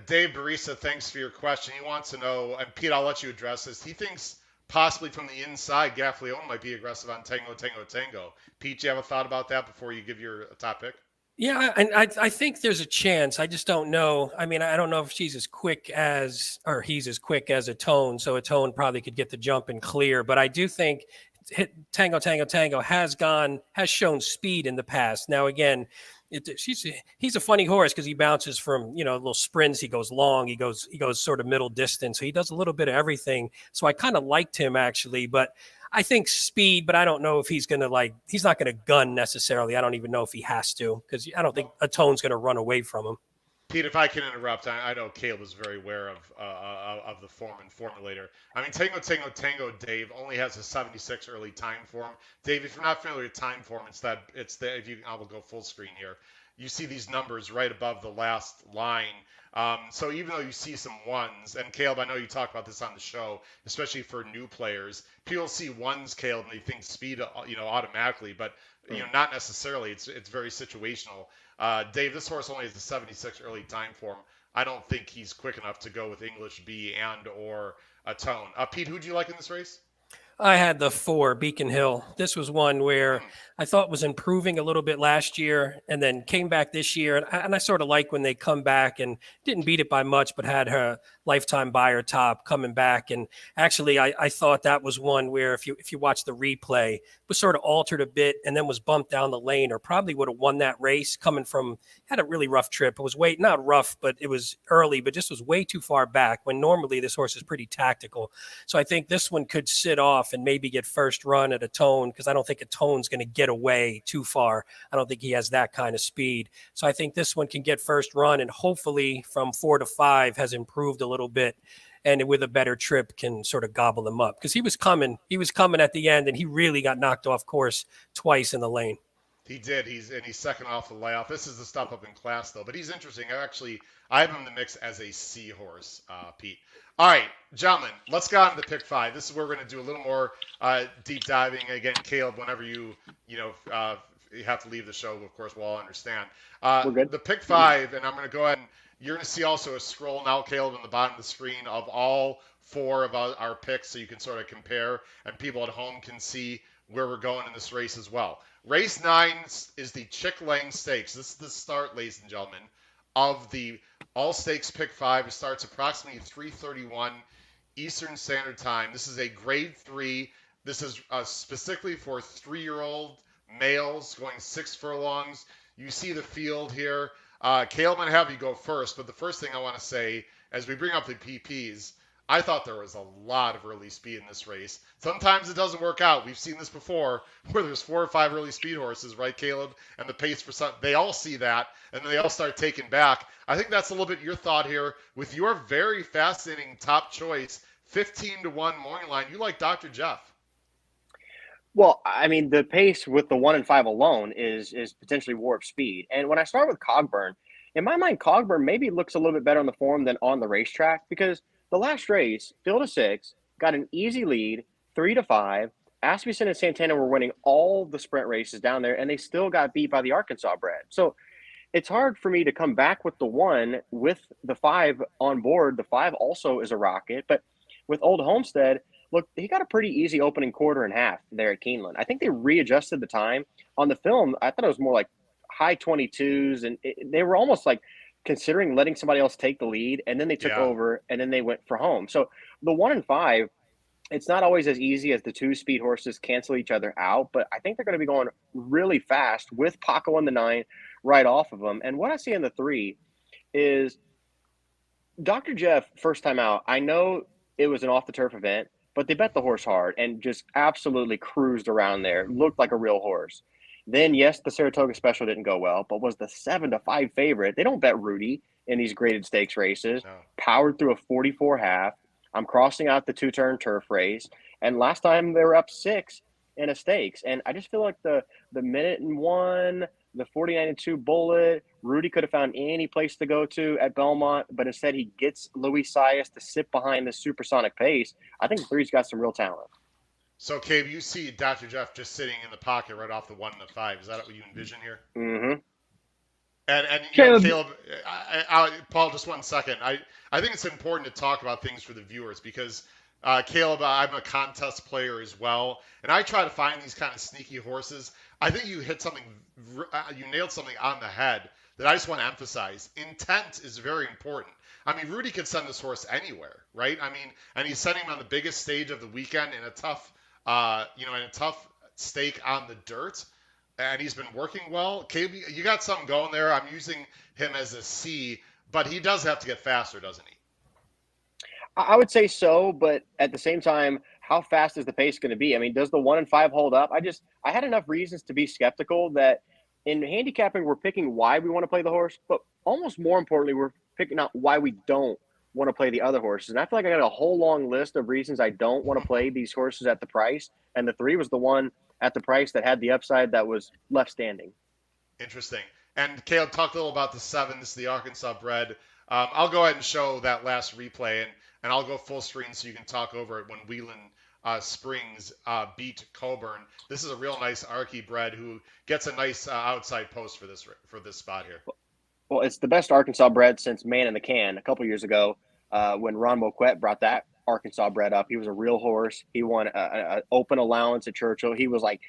Dave Barisa, thanks for your question. He wants to know, and Pete, I'll let you address this. He thinks possibly from the inside, Gaffalione might be aggressive on Tango, Tango, Tango. Pete, do you have a thought about that before you give your top pick? Yeah, and I think there's a chance. I just don't know. I mean, I don't know if she's as quick as, or he's as quick as a Tone. So a Tone probably could get the jump and clear. But I do think Tango, Tango, Tango has shown speed in the past. Now, again, he's a funny horse because he bounces from, little sprints. He goes long. He goes sort of middle distance. So he does a little bit of everything. So I kind of liked him actually, but I think speed, but I don't know if he's going to he's not going to gun necessarily. I don't even know if he has to, because I don't think a Tone's going to run away from him. Pete, if I can interrupt, I know Caleb is very aware of the form and formulator. I mean, Tango, Tango, Tango, Dave only has a 76 early time form. Dave, if you're not familiar with time form, I will go full screen here. You see these numbers right above the last line. So even though you see some ones, and Caleb, I know you talk about this on the show, especially for new players, people see ones, Caleb, and they think speed, automatically, but not necessarily. It's very situational. Dave, this horse only has a 76 early time form. I don't think he's quick enough to go with English B and or a Tone. Pete, who'd you like in this race? I had the 4, Beacon Hill. This was one where I thought was improving a little bit last year and then came back this year. And I sort of like when they come back and didn't beat it by much, but had her lifetime buyer top coming back. And actually, I thought that was one where if you watch the replay, was sort of altered a bit and then was bumped down the lane, or probably would have won that race coming from, had a really rough trip. It was not rough, but it was early, but just was way too far back when normally this horse is pretty tactical. So I think this one could sit off and maybe get first run at a Tone, because I don't think a Tone's going to get away too far. I don't think he has that kind of speed. So I think this one can get first run, and hopefully from 4 to 5 has improved a little bit, and with a better trip can sort of gobble him up, because he was coming at the end, and he really got knocked off course twice in the lane. He did. He's second off the layoff. This is the stuff up in class, though. But he's interesting. I have him in the mix as a seahorse, Pete. All right, gentlemen, let's go on to the pick 5. This is where we're going to do a little more deep diving. Again, Caleb, whenever you have to leave the show, of course, we'll all understand. We're good. The pick 5, and I'm going to go ahead and you're going to see also a scroll now, Caleb, on the bottom of the screen of all 4 of our picks, so you can sort of compare, and people at home can see where we're going in this race as well. Race 9 is the Chick Lang Stakes. This is the start, ladies and gentlemen, of the All Stakes Pick 5. It starts approximately 3:31 Eastern Standard Time. This is a Grade 3. This is specifically for 3-year-old males going 6 furlongs. You see the field here. Caleb, I'm going to have you go first, but the first thing I want to say, as we bring up the PPs, I thought there was a lot of early speed in this race. Sometimes it doesn't work out. We've seen this before, where there's 4 or 5 early speed horses, right, Caleb? And the pace for some, they all see that, and then they all start taking back. I think that's a little bit your thought here with your very fascinating top choice, 15-1 morning line. You like Dr. Jeff. Well, I mean, the pace with the 1 and 5 alone is potentially warp speed. And when I start with Cogburn, in my mind, Cogburn maybe looks a little bit better on the form than on the racetrack, because the last race, field of 6, got an easy lead, 3 to 5. Asmussen and Santana were winning all the sprint races down there, and they still got beat by the Arkansas bred. So it's hard for me to come back with the 1 with the 5 on board. The 5 also is a rocket, but with Old Homestead, look, he got a pretty easy opening quarter and half there at Keeneland. I think they readjusted the time. On the film, I thought it was more like high 22s, and they were almost like considering letting somebody else take the lead, and then they took over, and then they went for home. So the 1 and 5, it's not always as easy as the 2 speed horses cancel each other out, but I think they're going to be going really fast with Paco in the 9 right off of them. And what I see in the 3 is Dr. Jeff, first time out, I know it was an off-the-turf event, but they bet the horse hard and just absolutely cruised around there. Looked like a real horse. Then, yes, the Saratoga Special didn't go well, but was the 7 to 5 favorite. They don't bet Rudy in these graded stakes races. No. Powered through a 44 half. I'm crossing out the 2-turn turf race. And last time they were up 6 in a stakes. And I just feel like the minute and 1, the 49 and 2 bullet, Rudy could have found any place to go to at Belmont, but instead he gets Luis Saez to sit behind the supersonic pace. I think the 3's got some real talent. So, Cabe, you see Dr. Jeff just sitting in the pocket right off the 1 and the 5. Is that what you envision here? Mm-hmm. And Caleb, Caleb, Paul, just 1 second. I think it's important to talk about things for the viewers because Caleb, I'm a contest player as well, and I try to find these kind of sneaky horses. I think you hit something, you nailed something on the head that I just want to emphasize. Intent is very important. I mean, Rudy could send this horse anywhere, right? I mean, and he's sending him on the biggest stage of the weekend in a tough, in a tough stake on the dirt, and he's been working well. KB, you got something going there. I'm using him as a C, but he does have to get faster, doesn't he? I would say so, but at the same time, how fast is the pace going to be? I mean, does the 1 and 5 hold up? I had enough reasons to be skeptical that in handicapping, we're picking why we want to play the horse, but almost more importantly, we're picking out why we don't want to play the other horses. And I feel like I got a whole long list of reasons I don't want to play these horses at the price. And the 3 was the one at the price that had the upside that was left standing. Interesting. And Caleb, talk a little about the 7. This is the Arkansas bred. I'll go ahead and show that last replay, and I'll go full screen so you can talk over it when Wheelan Springs beat Coburn. This is a real nice Arky bred who gets a nice outside post for this spot here. Well, it's the best Arkansas bred since Man in the Can a couple years ago when Ron Moquette brought that Arkansas bred up. He was a real horse. He won an open allowance at Churchill. He was like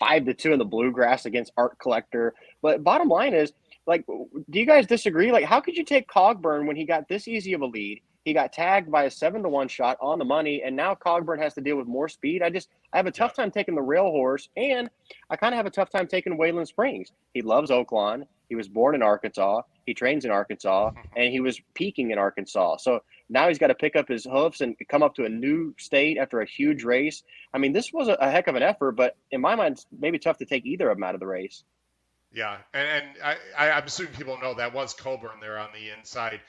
5-2 in the Bluegrass against Art Collector. But bottom line is, like, do you guys disagree? Like, how could you take Cogburn when he got this easy of a lead? He got tagged by a 7-1 shot on the money, and now Cogburn has to deal with more speed. I have a tough time taking the rail horse, and I kind of have a tough time taking Wayland Springs. He loves Oaklawn. He was born in Arkansas. He trains in Arkansas, and he was peaking in Arkansas. So now he's got to pick up his hoofs and come up to a new state after a huge race. I mean, this was a heck of an effort, but in my mind, it's maybe tough to take either of them out of the race. Yeah, and I'm assuming people know that was Coburn there on the inside.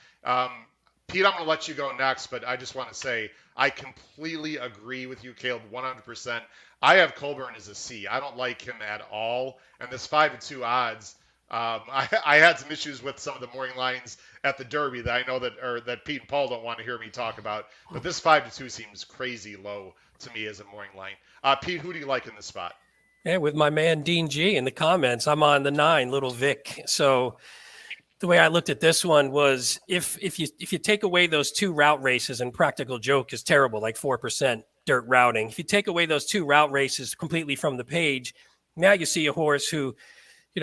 Pete, I'm going to let you go next, but I just want to say I completely agree with you, Caleb, 100%. I have Coburn as a C. I don't like him at all. And this 5-2 odds, I had some issues with some of the morning lines at the Derby that I know that Pete and Paul don't want to hear me talk about. But this 5-2 seems crazy low to me as a morning line. Pete, who do you like in this spot? Yeah, with my man Dean G in the comments, I'm on the 9, Little Vic. So the way I looked at this one was if you take away those 2 route races, and Practical Joke is terrible, like 4% dirt routing. If you take away those 2 route races completely from the page, now you see a horse who,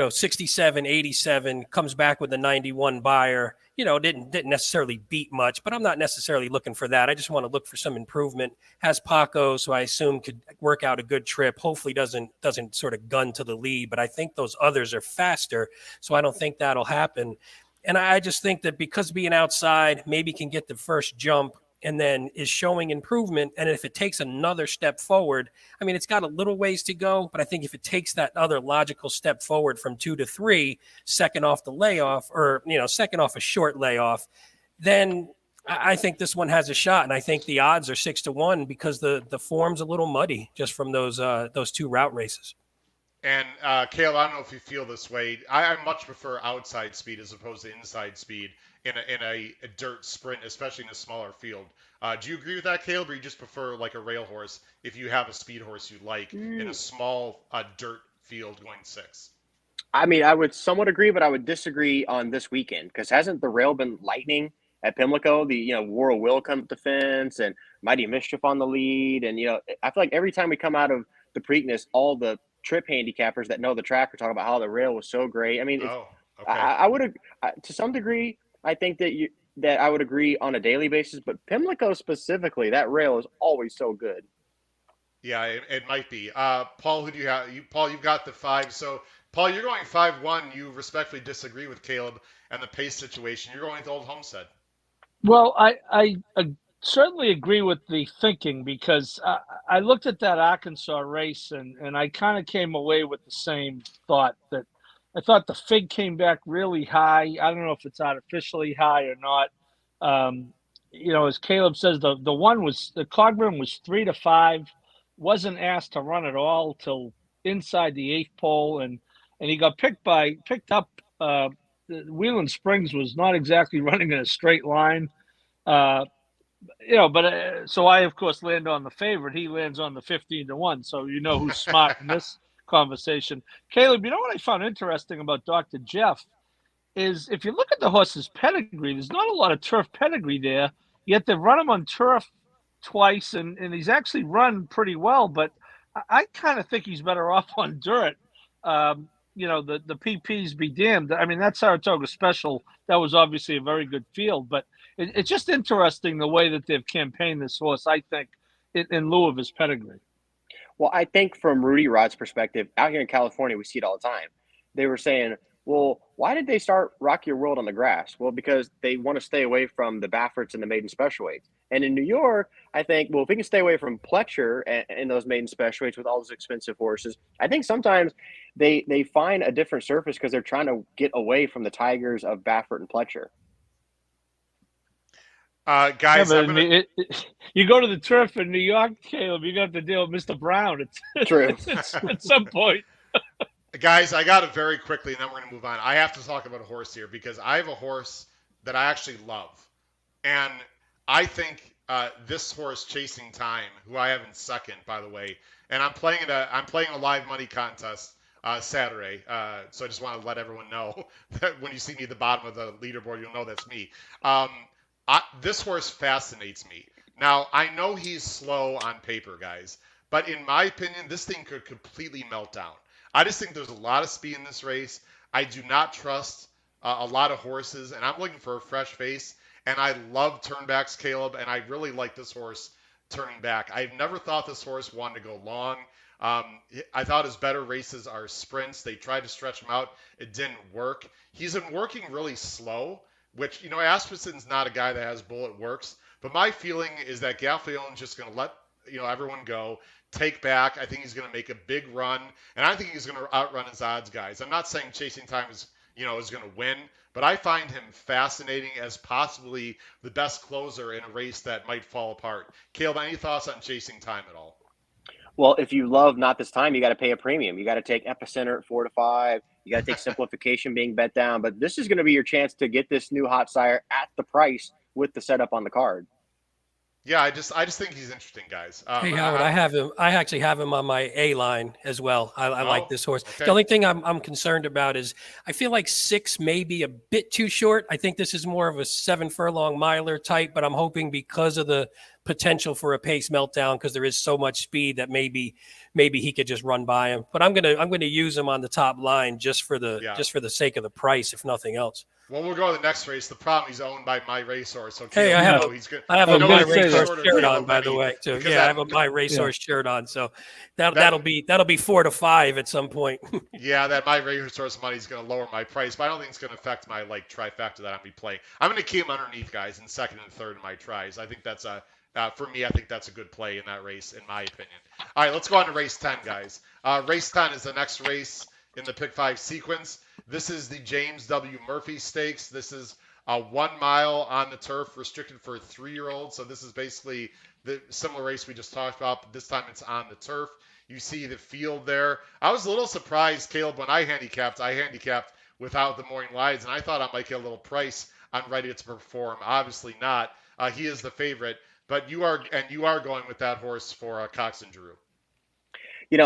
67, 87, comes back with a 91 buyer, didn't necessarily beat much, but I'm not necessarily looking for that. I just want to look for some improvement. Has Paco, so I assume could work out a good trip. Hopefully doesn't sort of gun to the lead, but I think those others are faster, so I don't think that'll happen. And I just think that because being outside, maybe can get the first jump and then is showing improvement. And if it takes another step forward, I mean, it's got a little ways to go, but I think if it takes that other logical step forward from 2 to 3, second off the layoff, or, second off a short layoff, then I think this one has a shot. And I think the odds are 6-1 because the form's a little muddy just from those 2 route races. And Caleb, I don't know if you feel this way. I much prefer outside speed as opposed to inside speed in a dirt sprint, especially in a smaller field. Do you agree with that, Caleb, or you just prefer like a rail horse if you have a speed horse you like in a small dirt field going 6? I mean, I would somewhat agree, but I would disagree on this weekend because hasn't the rail been lightning at Pimlico? The War of Will come to fence and Mighty Mischief on the lead, and I feel like every time we come out of the Preakness, all the trip handicappers that know the track are talking about how the rail was so great. I mean, I would to some degree. I think that I would agree on a daily basis, but Pimlico specifically, that rail is always so good. Yeah, it might be. Paul, who do you have? Paul, you've got the 5. So, Paul, you're going 5-1. You respectfully disagree with Caleb and the pace situation. You're going with Old Homestead. Well, I certainly agree with the thinking because I looked at that Arkansas race and I kind of came away with the same thought that I thought the fig came back really high. I don't know if it's artificially high or not. As Caleb says, the Cogburn was 3-5, wasn't asked to run at all till inside the 8th pole, and he got picked up. Wheelan Springs was not exactly running in a straight line. But so I, of course, land on the favorite. He lands on the 15-1. So you know who's smart in this conversation. Caleb, you know what I found interesting about Dr. Jeff is if you look at the horse's pedigree, there's not a lot of turf pedigree there. Yet they've run him on turf twice, and he's actually run pretty well. But I kind of think he's better off on dirt. The PPs be damned. I mean, that Saratoga Special, that was obviously a very good field, but it's just interesting the way that they've campaigned this horse, I think, in lieu of his pedigree. Well, I think from Rudy Rod's perspective, out here in California, we see it all the time. They were saying, well, why did they start Rock Your World on the grass? Well, because they want to stay away from the Bafferts and the maiden special weights. And in New York, I think, well, if we can stay away from Pletcher and those maiden special weights with all those expensive horses, I think sometimes they find a different surface because they're trying to get away from the tigers of Baffert and Pletcher. Guys, you go to the turf in New York, Caleb, you got to deal with Mr. Brown. It's true. At some point. Guys, I got it very quickly, and then we're going to move on. I have to talk about a horse here because I have a horse that I actually love. And I think this horse, Chasing Time, who I have in second, by the way, and I'm playing a live money contest Saturday. So I just want to let everyone know that when you see me at the bottom of the leaderboard, you'll know that's me. This horse fascinates me. Now, I know he's slow on paper, guys, but in my opinion, this thing could completely melt down. I just think there's a lot of speed in this race. I do not trust a lot of horses, and I'm looking for a fresh face. And I love turnbacks, Caleb, and I really like this horse turning back. I've never thought this horse wanted to go long. I thought his better races are sprints. They tried to stretch him out. It didn't work. He's been working really slow, which, Asmussen's not a guy that has bullet works. But my feeling is that Gaffleone's just going to let, everyone go, take back. I think he's going to make a big run, and I think he's going to outrun his odds guys. I'm not saying Chasing Time is going to win, but I find him fascinating as possibly the best closer in a race that might fall apart. Caleb, any thoughts on Chasing Time at all? Well, if you love Not This Time, you got to pay a premium. You got to take Epicenter at 4 to 5. You got to take Simplification being bet down. But this is going to be your chance to get this new hot sire at the price with the setup on the card. Yeah, I just think he's interesting, guys. Hey Howard, I actually have him on my A line as well. I like this horse. Okay. The only thing I'm concerned about is I feel like 6 may be a bit too short. I think this is more of a 7 furlong miler type, but I'm hoping because of the potential for a pace meltdown, because there is so much speed that maybe he could just run by him. But I'm gonna use him on the top line just for the sake of the price, if nothing else. Well, we'll go to the next race. The problem, he's owned by My Racehorse. So hey, I have a My Racehorse shirt on, by the way, too. Yeah, I have a My Racehorse shirt on, so that'll be 4 to 5 at some point. Yeah, that My Racehorse money is going to lower my price, but I don't think it's going to affect my trifecta that I'm be playing. I'm going to keep him underneath, guys, in second and third in my tries. I think that's for me, I think that's a good play in that race, in my opinion. All right, let's go on to race 10, guys. Race 10 is the next race in the Pick 5 sequence. This is the James W. Murphy Stakes. This is a 1 mile on the turf, restricted for 3-year-olds. So this is basically the similar race we just talked about, but this time it's on the turf. You see the field there. I was a little surprised, Caleb, when I handicapped without the morning lines, and I thought I might get a little price on Ready to Perform. Obviously not. He is the favorite, but you are going with that horse for Cox and Giroux.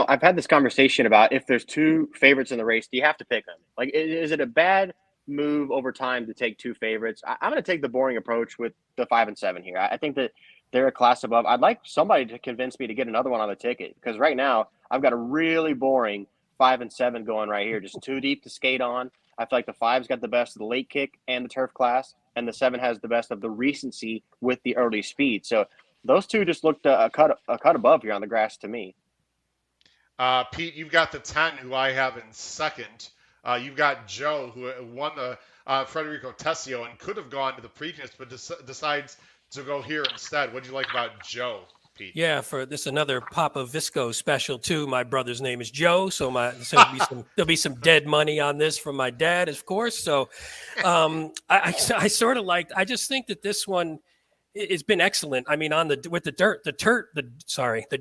I've had this conversation about if there's 2 favorites in the race, do you have to pick them? Like, is it a bad move over time to take 2 favorites? I'm going to take the boring approach with the 5 and 7 here. I think that they're a class above. I'd like somebody to convince me to get another one on the ticket, because right now I've got a really boring 5 and 7 going right here, just too deep to skate on. I feel like the 5's got the best of the late kick and the turf class, and the 7 has the best of the recency with the early speed. So those 2 just looked a cut above here on the grass to me. Pete, you've got the 10, who I have in second. You've got Joe, who won the Federico Tessio and could have gone to the Preakness, but decides to go here instead. What do you like about Joe, Pete? Yeah, for this another Papa Visco special too. My brother's name is Joe, so there'll be some dead money on this from my dad, of course. So I sort of liked. I just think that this one. It's been excellent. I mean, the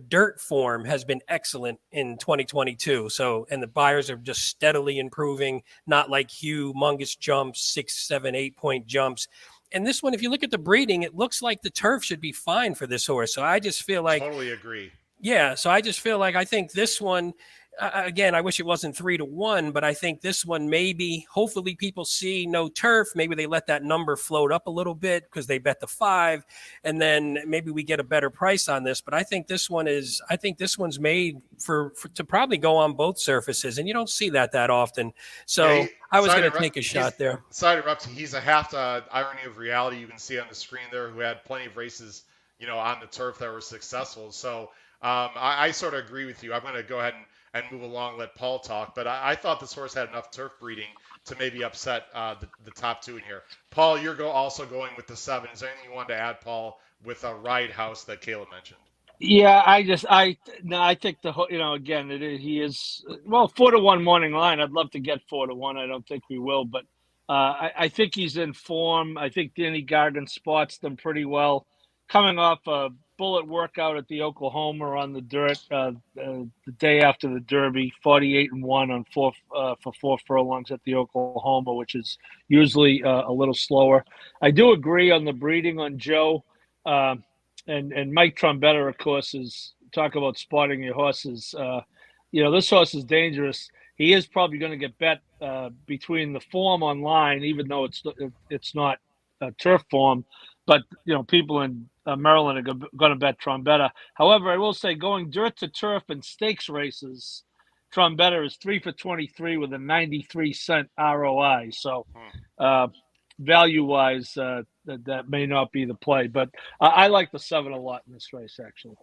dirt form has been excellent in 2022. So, and the buyers are just steadily improving, not like humongous jumps, 6, 7, 8 point jumps. And this one, if you look at the breeding, it looks like the turf should be fine for this horse. So I just feel like, Totally agree. yeah. So I just feel like I think this one, again, I wish it wasn't 3-1, but I think this one maybe, hopefully people see no turf. Maybe they let that number float up a little bit because they bet the 5, and then maybe we get a better price on this. But I think this one's made for to probably go on both surfaces, and you don't see that often. So Yeah, I was going to take a shot there. Sorry to interrupt you. He's a half irony of reality. You can see on the screen there, who had plenty of races, on the turf that were successful. So I sort of agree with you. I'm going to go ahead and move along, let Paul talk. But I thought this horse had enough turf breeding to maybe upset the top 2 in here. Paul, you're also going with the 7. Is there anything you wanted to add, Paul, with a Ride House that Caleb mentioned? Yeah, I think again, he is 4-1 morning line. I'd love to get 4-1. I don't think we will, but I think he's in form. I think Danny Gargan spots them pretty well. Coming off a bullet workout at the Oklahoma on the dirt the day after the Derby, 48-1 on 4 furlongs at the Oklahoma, which is usually a little slower. I do agree on the breeding on Joe. And Mike Trombetta, of course, is talk about spotting your horses. This horse is dangerous. He is probably going to get bet between the form online, even though it's not turf form. But people in Maryland are going to bet Trombetta. However, I will say going dirt to turf and stakes races, Trombetta is 3 for 23 with a 93-cent ROI. So value-wise, that may not be the play, but I like the 7 a lot in this race, actually.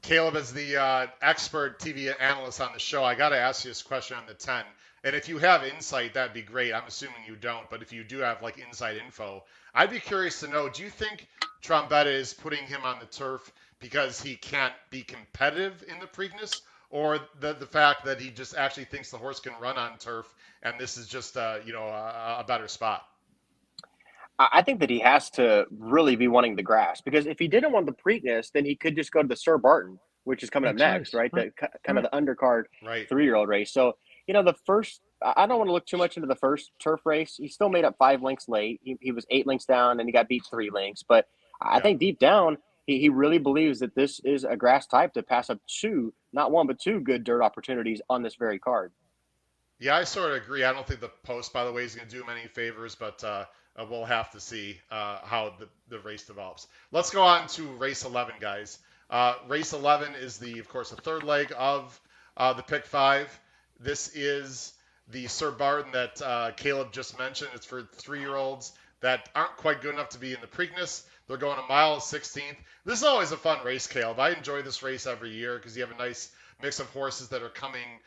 Caleb, as the expert TV analyst on the show, I got to ask you this question on the 10. And if you have insight, that'd be great. I'm assuming you don't, but if you do have inside info, I'd be curious to know, do you think Trombetta is putting him on the turf because he can't be competitive in the Preakness, or the fact that he just actually thinks the horse can run on turf and this is just a better spot? I think that he has to really be wanting the grass, because if he didn't want the Preakness, then he could just go to the Sir Barton, which is coming up next, right? The kind of the undercard 3-year-old race. So, the first, I don't want to look too much into the first turf race. He still made up 5 lengths late. He was 8 lengths down and he got beat 3 lengths. But I think deep down, he really believes that this is a grass type to pass up 2, not 1, but 2 good dirt opportunities on this very card. Yeah, I sort of agree. I don't think the post, by the way, is going to do him any favors, but we'll have to see how the race develops. Let's go on to race 11, guys. Race 11 is, of course, the third leg of the pick 5. This is the Sir Barton that Caleb just mentioned. It's for 3-year-olds that aren't quite good enough to be in the Preakness. They're going a mile 16th. This is always a fun race, Caleb. I enjoy this race every year because you have a nice mix of horses that are coming,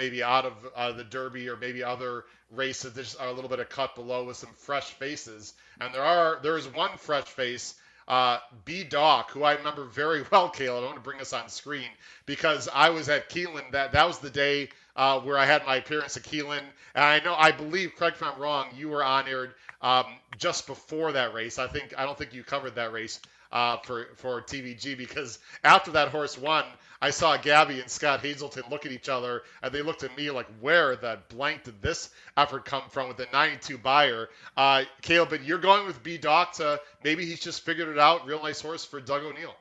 maybe out of the Derby or maybe other races that just are a little bit of cut below with some fresh faces. And there is one fresh face, B. Doc, who I remember very well, Caleb. I want to bring us on screen because I was at Keeneland. That was the day where I had my appearance at Keeneland. And I believe, correct me if I'm wrong, you were on aired just before that race. I don't think you covered that race for TVG, because after that horse won, I saw Gabby and Scott Hazelton look at each other, and they looked at me like, where the blank did this effort come from with the 92 buyer? Caleb, but you're going with B. Doc to maybe he's just figured it out. Real nice horse for Doug O'Neill.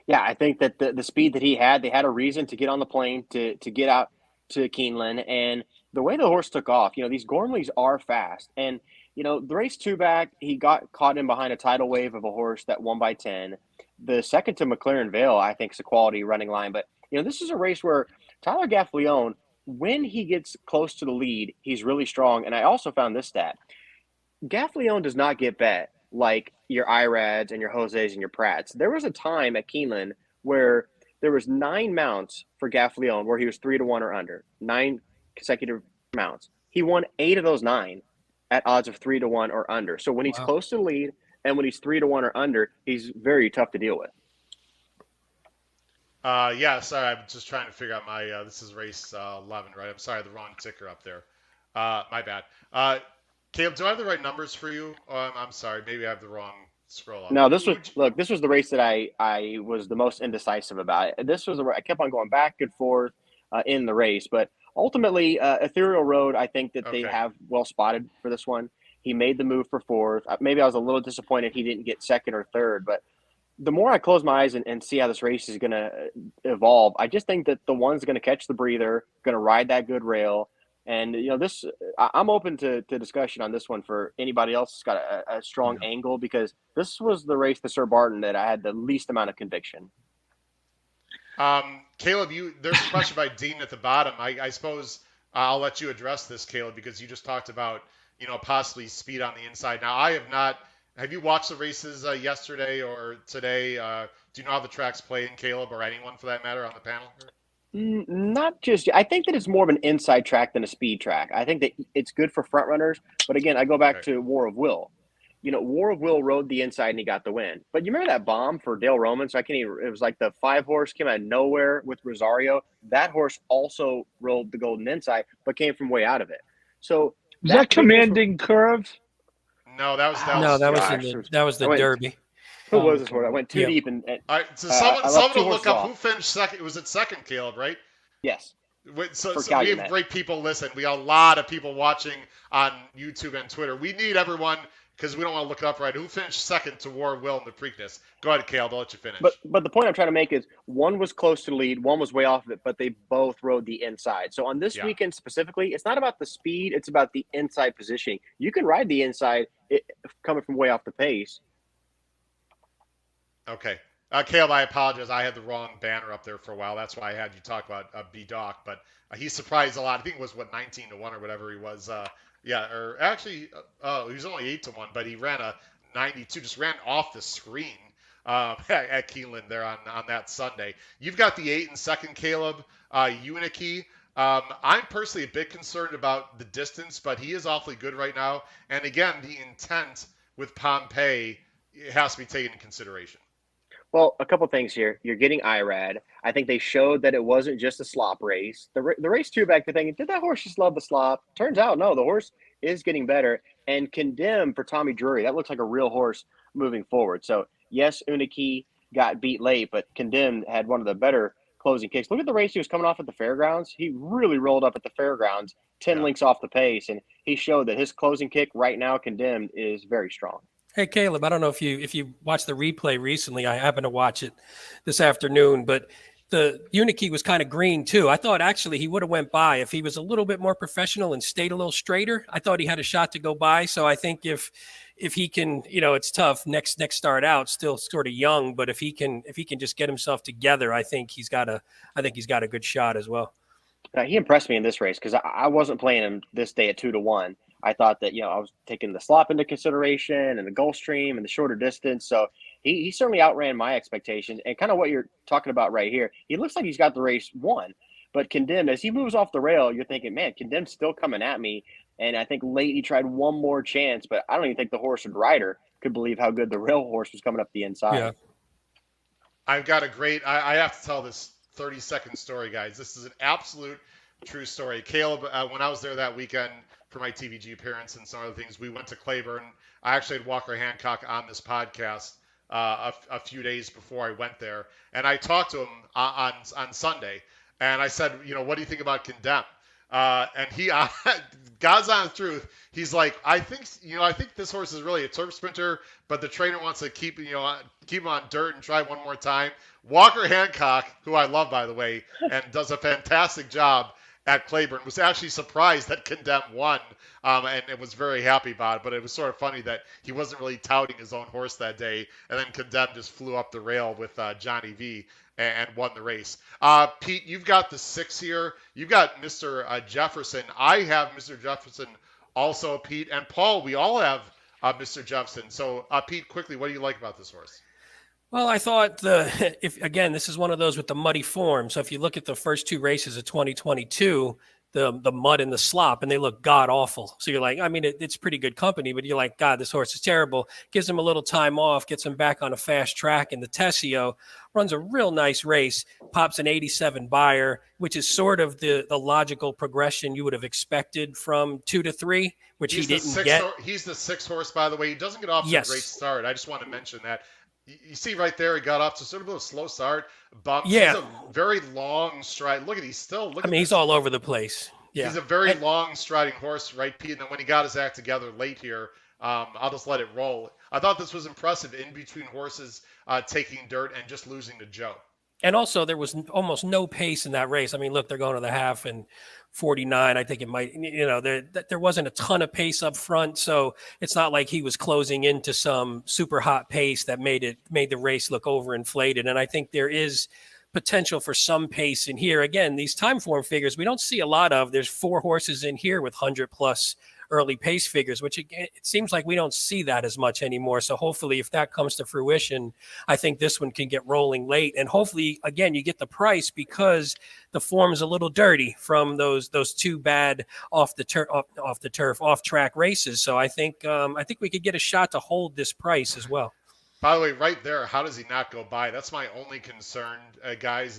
Yeah, I think that the speed that he had, they had a reason to get on the plane to get out to Keeneland. And the way the horse took off, these Gormleys are fast. And, the race 2 back, he got caught in behind a tidal wave of a horse that won by 10. The second to McLaren Vale, I think, is a quality running line. But, this is a race where Tyler Gaffleone, when he gets close to the lead, he's really strong. And I also found this stat. Gaffleone does not get bet like your Irads and your Jose's and your Pratts. There was a time at Keeneland where there was 9 mounts for Gaffleone where he was 3-1 or under. 9 consecutive mounts. He won 8 of those 9 at odds of 3-1 or under. So when he's close to the lead and when he's 3-1 or under, he's very tough to deal with. Yeah, sorry, I'm just trying to figure out my. This is race 11, right? I'm sorry, the wrong ticker up there. My bad. Caleb, do I have the right numbers for you? I'm sorry, maybe I have the wrong scroll up. No, this was the race that I was the most indecisive about. This was I kept on going back and forth in the race, but ultimately, Ethereal Road, I think that they have well spotted for this one. He made the move for fourth. Maybe I was a little disappointed he didn't get second or third, but the more I close my eyes and see how this race is going to evolve, I just think that the one's going to catch the breather, going to ride that good rail. And, I'm open to discussion on this one for anybody else who's got a strong angle, because this was the race to Sir Barton that I had the least amount of conviction. Caleb, there's a question by Dean at the bottom. I suppose I'll let you address this, Caleb, because you just talked about, possibly speed on the inside. Now, I have not. Have you watched the races yesterday or today? Do you know how the tracks play in, Caleb, or anyone for that matter on the panel? Not just yet. I think that it's more of an inside track than a speed track. I think that it's good for front runners. But again, I go back to War of Will. War of Will rode the inside and he got the win. But you remember that bomb for Dale Roman? So it was like the 5-horse came out of nowhere with Rosario. That horse also rode the golden inside, but came from way out of it. So was that Commanding Curve? No, that was the Derby. Who was this horse? I went too deep. All right, so someone will look up who finished second. It was second, Caleb, right? Yes. So we have great people listen. We have a lot of people watching on YouTube and Twitter. We need everyone, because we don't want to look it up right. Who finished second to War of Will in the Preakness? Go ahead, Caleb. I'll let you finish. But the point I'm trying to make is one was close to the lead, one was way off of it, but they both rode the inside. So on this weekend specifically, it's not about the speed, it's about the inside positioning. You can ride the inside coming from way off the pace. Okay. Caleb, I apologize. I had the wrong banner up there for a while. That's why I had you talk about B-Doc. But he surprised a lot. I think it was, 19-1 or whatever he was. Or actually, he was only 8-1, but he ran a 92, just ran off the screen at Keeneland there on that Sunday. You've got the 8 in second, Caleb, Unikey. I'm personally a bit concerned about the distance, but he is awfully good right now. And again, the intent with Pompey has to be taken into consideration. Well, a couple things here. You're getting IRAD. I think they showed that it wasn't just a slop race. The race two back to thinking, did that horse just love the slop? Turns out, no, the horse is getting better. And Condemned for Tommy Drury, that looks like a real horse moving forward. So, yes, Unikey got beat late, but Condemned had one of the better closing kicks. Look at the race he was coming off at the fairgrounds. He really rolled up at the fairgrounds, 10 lengths off the pace, and he showed that his closing kick right now, Condemned, is very strong. Hey, Caleb, I don't know if you watched the replay recently. I happened to watch it this afternoon, but the Unikey was kind of green too. I thought actually he would have went by if he was a little bit more professional and stayed a little straighter. I thought he had a shot to go by. So I think if he can, it's tough next start out, still sort of young, but if he can just get himself together, I think he's got a good shot as well. He impressed me in this race because I wasn't playing him this day at 2-1. I thought that, I was taking the slop into consideration and the Gulfstream and the shorter distance. So he certainly outran my expectations. And kind of what you're talking about right here, he looks like he's got the race won. But Condemned, as he moves off the rail, you're thinking, man, Condemned's still coming at me. And I think late he tried one more chance, but I don't even think the horse or rider could believe how good the rail horse was coming up the inside. Yeah. I've got a great – I have to tell this 30-second story, guys. This is an absolute true story. Caleb, when I was there that weekend – for my TVG appearance and some other things, we went to Claiborne. I actually had Walker Hancock on this podcast a few days before I went there, and I talked to him on Sunday, and I said, what do you think about Condemned? And he, God's honest truth, he's like, I think this horse is really a turf sprinter, but the trainer wants to keep him on dirt and try one more time. Walker Hancock, who I love, by the way, and does a fantastic job at Claiborne, was actually surprised that Condemned won, and it was very happy about it. But it was sort of funny that he wasn't really touting his own horse that day, and then Condemned just flew up the rail with Johnny V and won the race. Pete, you've got the 6 here. You've got Mr. Jefferson. I have Mr. Jefferson also, Pete, and Paul. We all have Mr. Jefferson. So, Pete, quickly, what do you like about this horse? Well, I thought this is one of those with the muddy form. So if you look at the first two races of 2022, the mud and the slop, and they look god awful. So you're like, it's pretty good company, but you're like, God, this horse is terrible. Gives him a little time off, gets him back on a fast track, and the Tessio runs a real nice race, pops an 87 buyer, which is sort of the logical progression you would have expected from 2 to 3, which he didn't get. He's the 6 horse, by the way. He doesn't get off to a great start. I just want to mention that. You see right there, he got off to sort of a slow start. Bumps. Yeah. It's a very long stride. Look at he's still. He's all over the place. Yeah. He's a very And- long striding horse, right, Pete? And then when he got his act together late here, I'll just let it roll. I thought this was impressive in between horses taking dirt and just losing to Joe. And also, there was almost no pace in that race. I mean, look, they're going to the half and 49. I think it might, there wasn't a ton of pace up front. So it's not like he was closing into some super hot pace that made the race look overinflated. And I think there is potential for some pace in here. Again, these time form figures, we don't see a lot of. There's 4 horses in here with 100+ early pace figures, which it seems like we don't see that as much anymore. So hopefully if that comes to fruition, I think this one can get rolling late. And hopefully, again, you get the price because the form is a little dirty from those 2 bad off track races. So I think we could get a shot to hold this price as well. By the way, right there, how does he not go by? That's my only concern, guys.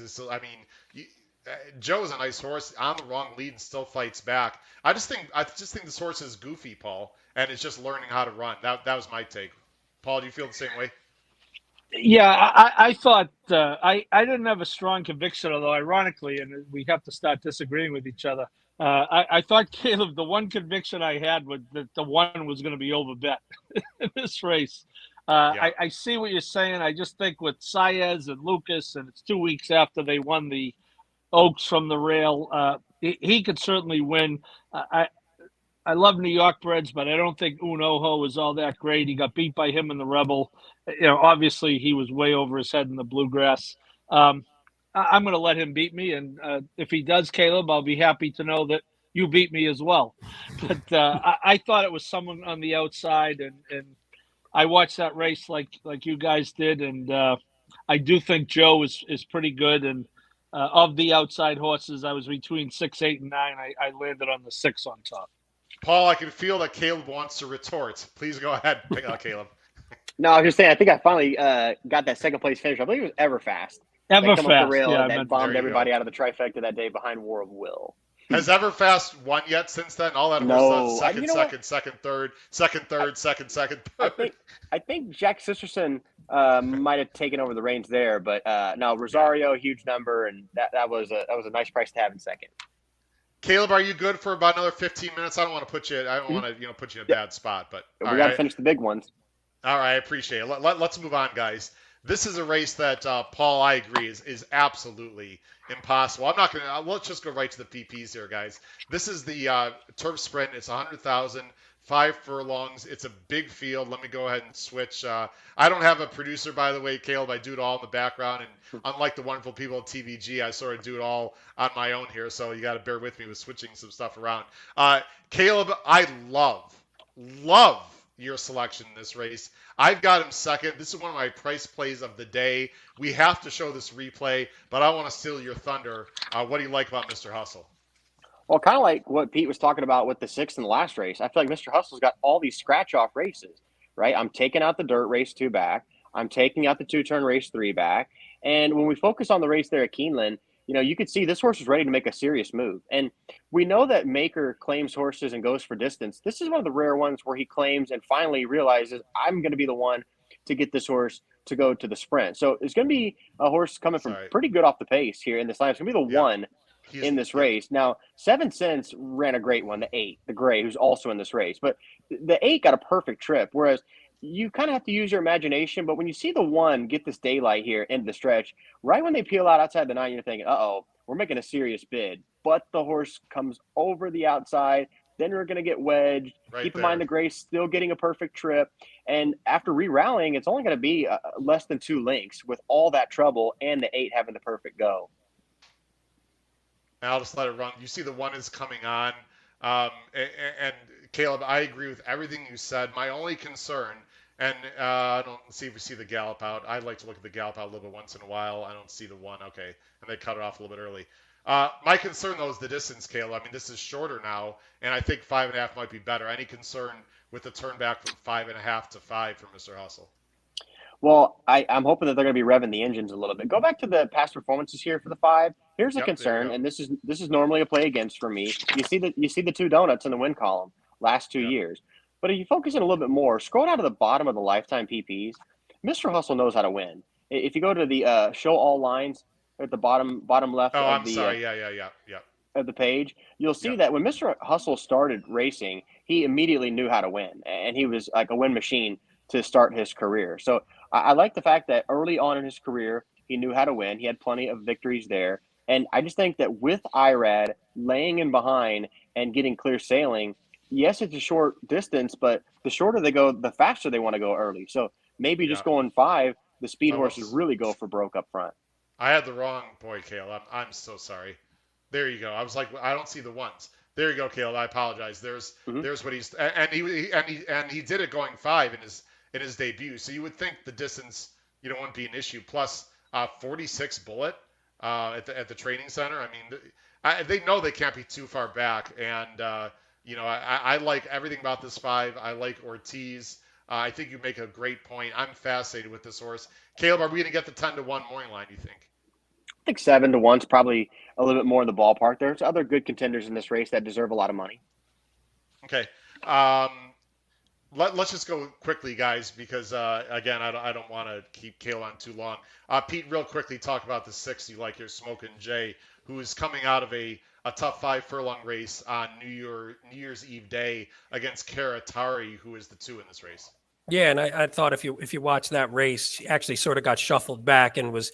Joe is a nice horse on the wrong lead and still fights back. I just think this horse is goofy, Paul, and it's just learning how to run. That was my take. Paul, do you feel the same way? Yeah, I thought I didn't have a strong conviction, although ironically, and we have to start disagreeing with each other. I thought, Caleb, the one conviction I had was that the one was going to be overbet in this race. Yeah. I see what you're saying. I just think with Saez and Lucas, and it's 2 weeks after they won the Oaks from the rail, he could certainly win. I love New York breds, but I don't think Unoho was all that great. He got beat by him in the Rebel. Obviously he was way over his head in the Bluegrass. I'm going to let him beat me, and if he does, Caleb, I'll be happy to know that you beat me as well. But I thought it was someone on the outside, and I watched that race like you guys did, and I do think Joe is pretty good. And of the outside horses, I was between 6, 8, and 9. I landed on the 6 on top. Paul, I can feel that Caleb wants to retort. Please go ahead, Caleb. No, I was just saying, I think I finally got that second place finish. I believe it was Everfast. They come up the rail and then bombed everybody out of the trifecta that day behind War of Will. Has Everfast won yet since then? All that No. second, third. I think Jack Sisterson might have taken over the reins there, but no, Rosario, huge number, and that was a nice price to have in second. Caleb, are you good for about another 15 minutes? I don't want to put you. I don't want to put you in a bad spot, but we got to finish the big ones. All right, I appreciate it. Let's move on, guys. This is a race that Paul, I agree, is absolutely impossible. I'm not gonna. Let's just go right to the PPs here, guys. This is the turf sprint. It's 100,000, 5 furlongs. It's a big field. Let me go ahead and switch. I don't have a producer, by the way, Caleb. I do it all in the background, and unlike the wonderful people at TVG, I sort of do it all on my own here. So you got to bear with me with switching some stuff around. Caleb, I love your selection in this race. I've got him second. This is one of my price plays of the day. We have to show this replay, but I want to steal your thunder. What do you like about Mr. Hustle? Well, kind of like what Pete was talking about with the 6 in the last race. I feel like Mr. Hustle's got all these scratch-off races, right? I'm taking out the dirt race 2 back. I'm taking out the 2-turn race 3 back. And when we focus on the race there at Keeneland, you could see this horse is ready to make a serious move. And we know that Maker claims horses and goes for distance. This is one of the rare ones where he claims and finally realizes, I'm going to be the one to get this horse to go to the sprint. So it's going to be a horse coming from pretty good off the pace here in this line. It's going to be the one in this race. Now, 7 Cents ran a great one, the 8, the gray, who's also in this race. But the 8 got a perfect trip, whereas you kind of have to use your imagination. But when you see the 1 get this daylight here into the stretch, right when they peel out outside the 9, you're thinking, uh-oh, we're making a serious bid. But the horse comes over the outside. Then we're going to get wedged. Keep in mind the gray still getting a perfect trip. And after re-rallying, it's only going to be less than 2 lengths with all that trouble and the 8 having the perfect go. I'll just let it run. You see the 1 is coming on. And Caleb, I agree with everything you said. My only concern, and I don't see if we see the gallop out. I like to look at the gallop out a little bit once in a while. I don't see the 1. Okay. And they cut it off a little bit early. My concern, though, is the distance, Caleb. I mean, this is shorter now, and I think 5.5 might be better. Any concern with the turn back from 5.5 to 5 for Mr. Hustle? Well, I'm hoping that they're going to be revving the engines a little bit. Go back to the past performances here for the 5. Here's a concern, and this is normally a play against for me. You see the 2 donuts in the win column last 2 years. But if you focus in a little bit more, scroll down to the bottom of the lifetime PPs. Mr. Hustle knows how to win. If you go to the show all lines at the bottom left. Oh, I'm sorry. Yeah. of the page, you'll see Yep. that when Mr. Hustle started racing, he immediately knew how to win, and he was like a win machine to start his career. So I like the fact that early on in his career, he knew how to win. He had plenty of victories there. And I just think that with IRAD laying in behind and getting clear sailing, yes, it's a short distance, but the shorter they go, the faster they want to go early. So maybe Yeah. just going 5, the speed Oh, horses whoops. really go for broke up front. I had the wrong boy, Caleb. I'm so sorry. There you go. I was like, I don't see the ones. There you go, Caleb. I apologize. Mhm. There's what he's and he did it going 5 in his debut. So you would think the distance wouldn't be an issue. Plus 46 bullet at the training center. I mean, they know they can't be too far back, and I like everything about this 5. I like Ortiz. I think you make a great point. I'm fascinated with this horse. Caleb, are we going to get the 10-1 morning line? You think? I think 7-1's probably a little bit more in the ballpark. There's other good contenders in this race that deserve a lot of money. Okay. Let's just go quickly, guys, because again, I don't want to keep Kale on too long. Pete, real quickly, talk about the 6 you like here, Smokin' Jay, who is coming out of a top 5 furlong race on New Year's Eve day against Karatari, who is the 2 in this race. Yeah, and I thought if you watch that race, she actually sort of got shuffled back and was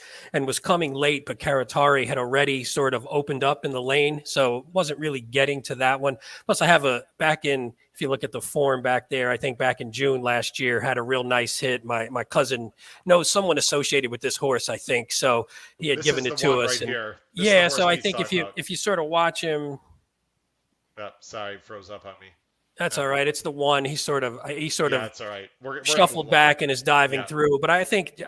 coming late, but Karatari had already sort of opened up in the lane, so wasn't really getting to that one. Plus, I have if you look at the form back there, I think back in June last year, had a real nice hit. My cousin knows someone associated with this horse, I think, so he had given it to us. Right here. Yeah, so I think if you sort of watch him. Oh, sorry, froze up on me. That's all right. It's the one he sort of that's all right. We're shuffled back and is diving through. But I think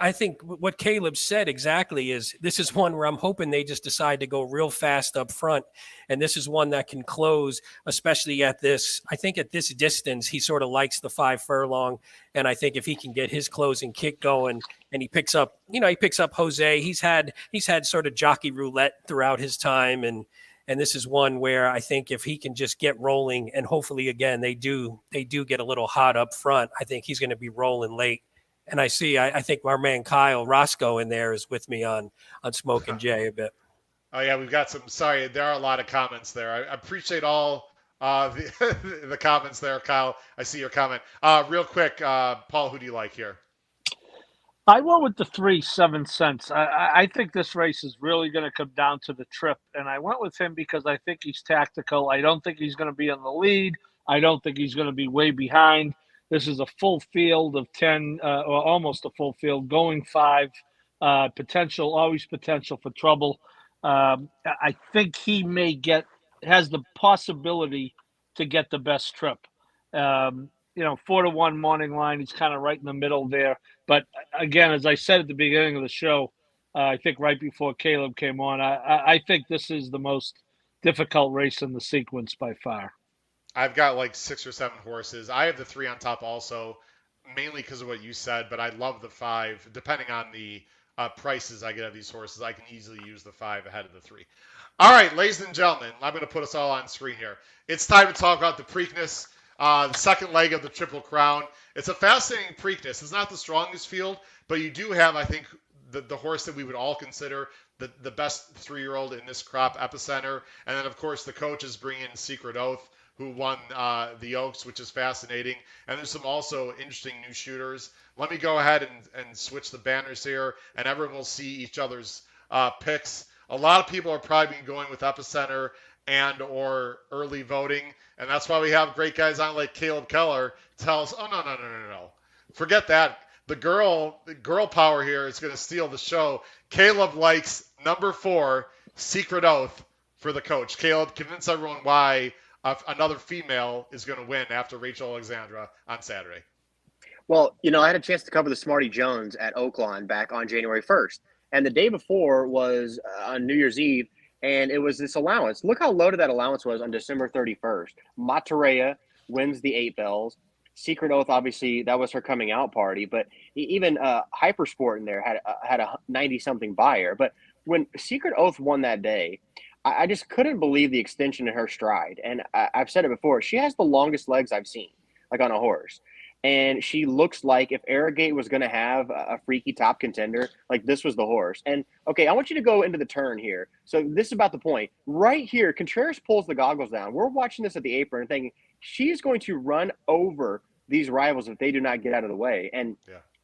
what Caleb said exactly is this is one where I'm hoping they just decide to go real fast up front. And this is one that can close, especially at this. I think at this distance, he sort of likes the 5 furlong. And I think if he can get his closing kick going and he picks up Jose, he's had sort of jockey roulette throughout his time. And this is one where I think if he can just get rolling, and hopefully again they do get a little hot up front, I think he's going to be rolling late. And I think our man Kyle Roscoe in there is with me on Smokin' Jay a bit. Oh yeah, we've got some. Sorry, there are a lot of comments there. I appreciate all the comments there, Kyle. I see your comment. Real quick, Paul, who do you like here? I went with the 3 7 cents. I think this race is really going to come down to the trip, and I went with him because I think he's tactical. I don't think he's going to be in the lead. I don't think he's going to be way behind. This is a full field of 10, or almost a full field, going 5. Always potential for trouble. I think he has the possibility to get the best trip. 4-1 morning line. He's kind of right in the middle there. But again, as I said at the beginning of the show, I think right before Caleb came on, I think this is the most difficult race in the sequence by far. I've got like 6 or 7 horses. I have the 3 on top also, mainly because of what you said, but I love the 5. Depending on the prices I get of these horses, I can easily use the 5 ahead of the 3. All right, ladies and gentlemen, I'm going to put us all on screen here. It's time to talk about the Preakness, the second leg of the Triple Crown. It's a fascinating Preakness. It's not the strongest field, but you do have, I think, the horse that we would all consider the best 3-year-old in this crop, Epicenter. And then, of course, the coaches bring in Secret Oath, who won the Oaks, which is fascinating. And there's some also interesting new shooters. Let me go ahead and switch the banners here, and everyone will see each other's picks. A lot of people are probably going with Epicenter and or early voting, and that's why we have great guys on like Caleb Keller tell us, oh, no. Forget that. The girl power here is going to steal the show. Caleb likes number 4, Secret Oath, for the coach. Caleb, convince everyone why another female is going to win after Rachel Alexandra on Saturday. Well, I had a chance to cover the Smarty Jones at Oaklawn back on January 1st. And the day before was on New Year's Eve, and it was this allowance. Look how loaded that allowance was on December 31st. Matareya wins the 8 bells. Secret Oath, obviously, that was her coming out party. But even Hypersport in there had a 90-something buyer. But when Secret Oath won that day, I just couldn't believe the extension in her stride. And I've said it before. She has the longest legs I've seen, like on a horse. And she looks like if Arrogate was going to have a freaky top contender, like this was the horse. And okay, I want you to go into the turn here. So this is about the point. Right here, Contreras pulls the goggles down. We're watching this at the apron and thinking she's going to run over these rivals if they do not get out of the way. And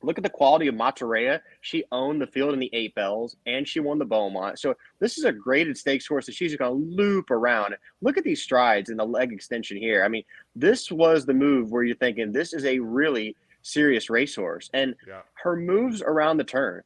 look at the quality of Matarea. She owned the field in the 8 bells, and she won the Beaumont. So this is a graded stakes horse that she's just going to loop around. Look at these strides and the leg extension here. I mean, this was the move where you're thinking this is a really serious racehorse. And her moves around the turn.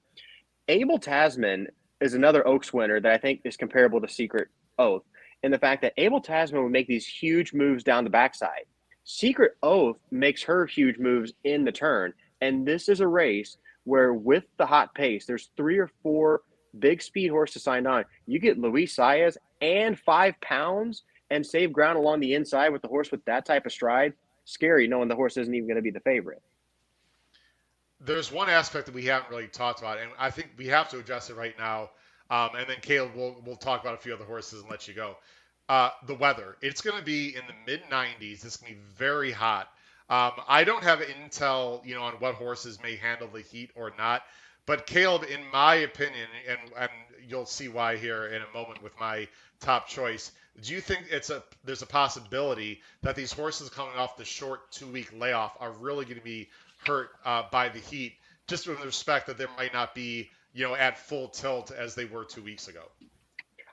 Abel Tasman is another Oaks winner that I think is comparable to Secret Oath in the fact that Abel Tasman would make these huge moves down the backside. Secret Oath makes her huge moves in the turn. And this is a race where with the hot pace, there's 3 or 4 big speed horses signed on. You get Luis Saez and 5 pounds and save ground along the inside with the horse with that type of stride. Scary knowing the horse isn't even going to be the favorite. There's one aspect that we haven't really talked about, and I think we have to address it right now. And then Caleb, we'll talk about a few other horses and let you go. The weather. It's going to be in the mid-90s. It's going to be very hot. I don't have intel, on what horses may handle the heat or not. But Caleb, in my opinion, and you'll see why here in a moment with my top choice, do you think there's a possibility that these horses coming off the short 2-week layoff are really going to be hurt by the heat, just with respect that there might not be, at full tilt as they were 2 weeks ago?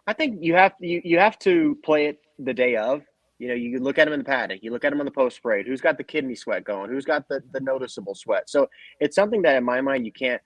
I think you have to play it the day of. You look at them in the paddock, you look at them on the post parade. Who's got the kidney sweat going? Who's got the noticeable sweat? So it's something that, in my mind, you can't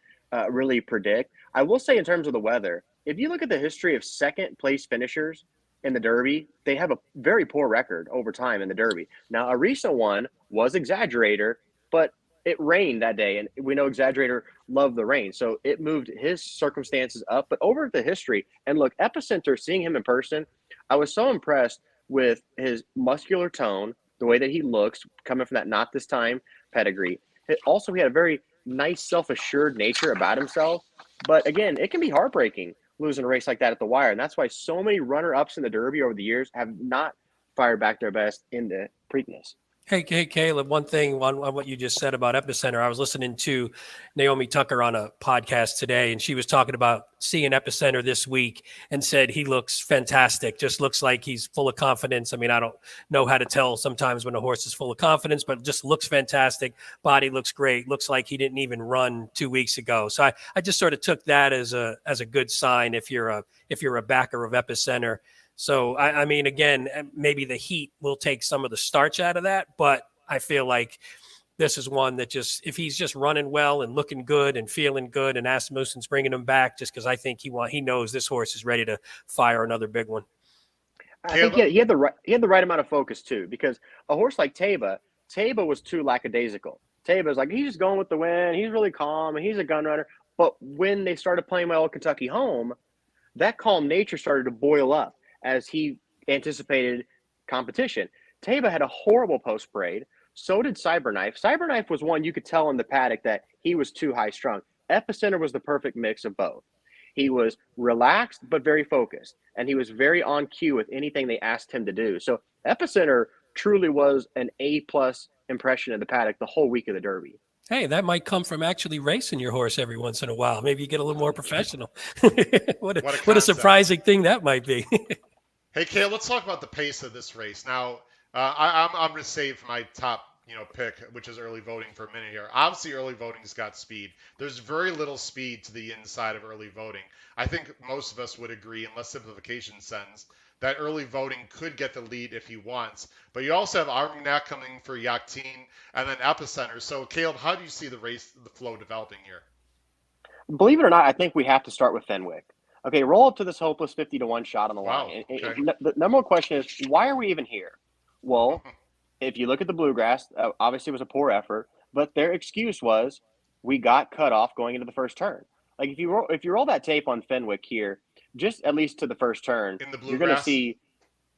really predict. I will say, in terms of the weather, if you look at the history of second place finishers in the Derby, they have a very poor record over time in the Derby. Now, a recent one was Exaggerator, but it rained that day, and we know Exaggerator loved the rain, so it moved his circumstances up. But over the history, and look, Epicenter, seeing him in person, I was so impressed with his muscular tone, the way that he looks, coming from that Not This Time pedigree. Also, he had a very nice, self-assured nature about himself. But again, it can be heartbreaking losing a race like that at the wire, and that's why so many runner-ups in the Derby over the years have not fired back their best in the Preakness. Hey, Caleb, one thing on what you just said about Epicenter. I was listening to Naomi Tucker on a podcast today, and she was talking about seeing Epicenter this week and said he looks fantastic, just looks like he's full of confidence. I mean, I don't know how to tell sometimes when a horse is full of confidence, but just looks fantastic. Body looks great. Looks like he didn't even run 2 weeks ago. So I just sort of took that as a good sign if you're a backer of Epicenter. So, I mean, again, maybe the heat will take some of the starch out of that, but I feel like this is one that just, if he's just running well and looking good and feeling good, and Asmussen's bringing him back just because I think he knows this horse is ready to fire another big one. I think he had the right amount of focus too, because a horse like Taba was too lackadaisical. Taba's like, he's just going with the wind. He's really calm and he's a gun runner. But when they started playing my old Kentucky home, that calm nature started to boil up as he anticipated competition. Taba had a horrible post parade. So did Cyberknife. Cyberknife was one you could tell in the paddock that he was too high strung. Epicenter was the perfect mix of both. He was relaxed but very focused, and he was very on cue with anything they asked him to do. So Epicenter truly was an A+ impression of the paddock the whole week of the Derby. Hey, that might come from actually racing your horse every once in a while. Maybe you get a little more professional. What a surprising thing that might be. Hey, Caleb, let's talk about the pace of this race. Now, I'm going to save my top pick, which is early voting, for a minute here. Obviously, early voting's got speed. There's very little speed to the inside of early voting. I think most of us would agree, unless simplification sends, that early voting could get the lead if he wants. But you also have Armagnac coming for Yachtine and then Epicenter. So, Caleb, how do you see the flow developing here? Believe it or not, I think we have to start with Fenwick. Okay, roll up to this hopeless 50-1 shot on the line. Okay. The number one question is, why are we even here? Well, if you look at the Bluegrass, obviously it was a poor effort, but their excuse was we got cut off going into the first turn. Like if you roll that tape on Fenwick here, just at least to the first turn, in the Bluegrass, you're going to see,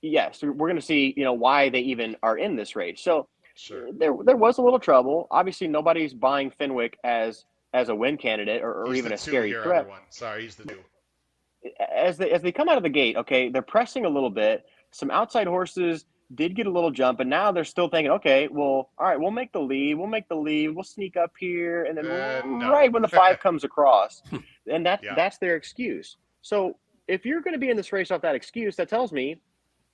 yes, we're going to see, why they even are in this race. So sure. there was a little trouble. Obviously, nobody's buying Fenwick as a win candidate or even a scary threat. Everyone. Sorry, he's the two. As they come out of the gate, okay, they're pressing a little bit. Some outside horses did get a little jump, and now they're still thinking, okay, well, all right, we'll make the lead. We'll sneak up here, and then No. right when the 5 comes across, and Yeah. that's their excuse. So if you're going to be in this race off that excuse, that tells me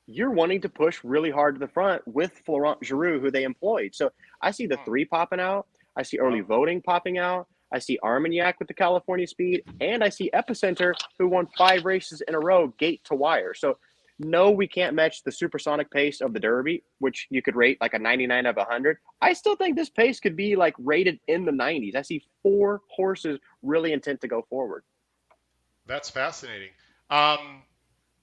you're wanting to push really hard to the front with Florent Giroux, who they employed. So I see the 3 popping out. I see early voting popping out. I see Armagnac with the California speed, and I see Epicenter, who won 5 races in a row, gate to wire. So no, we can't match the supersonic pace of the Derby, which you could rate like a 99 of 100. I still think this pace could be like rated in the 90s. I see 4 horses really intent to go forward. That's fascinating.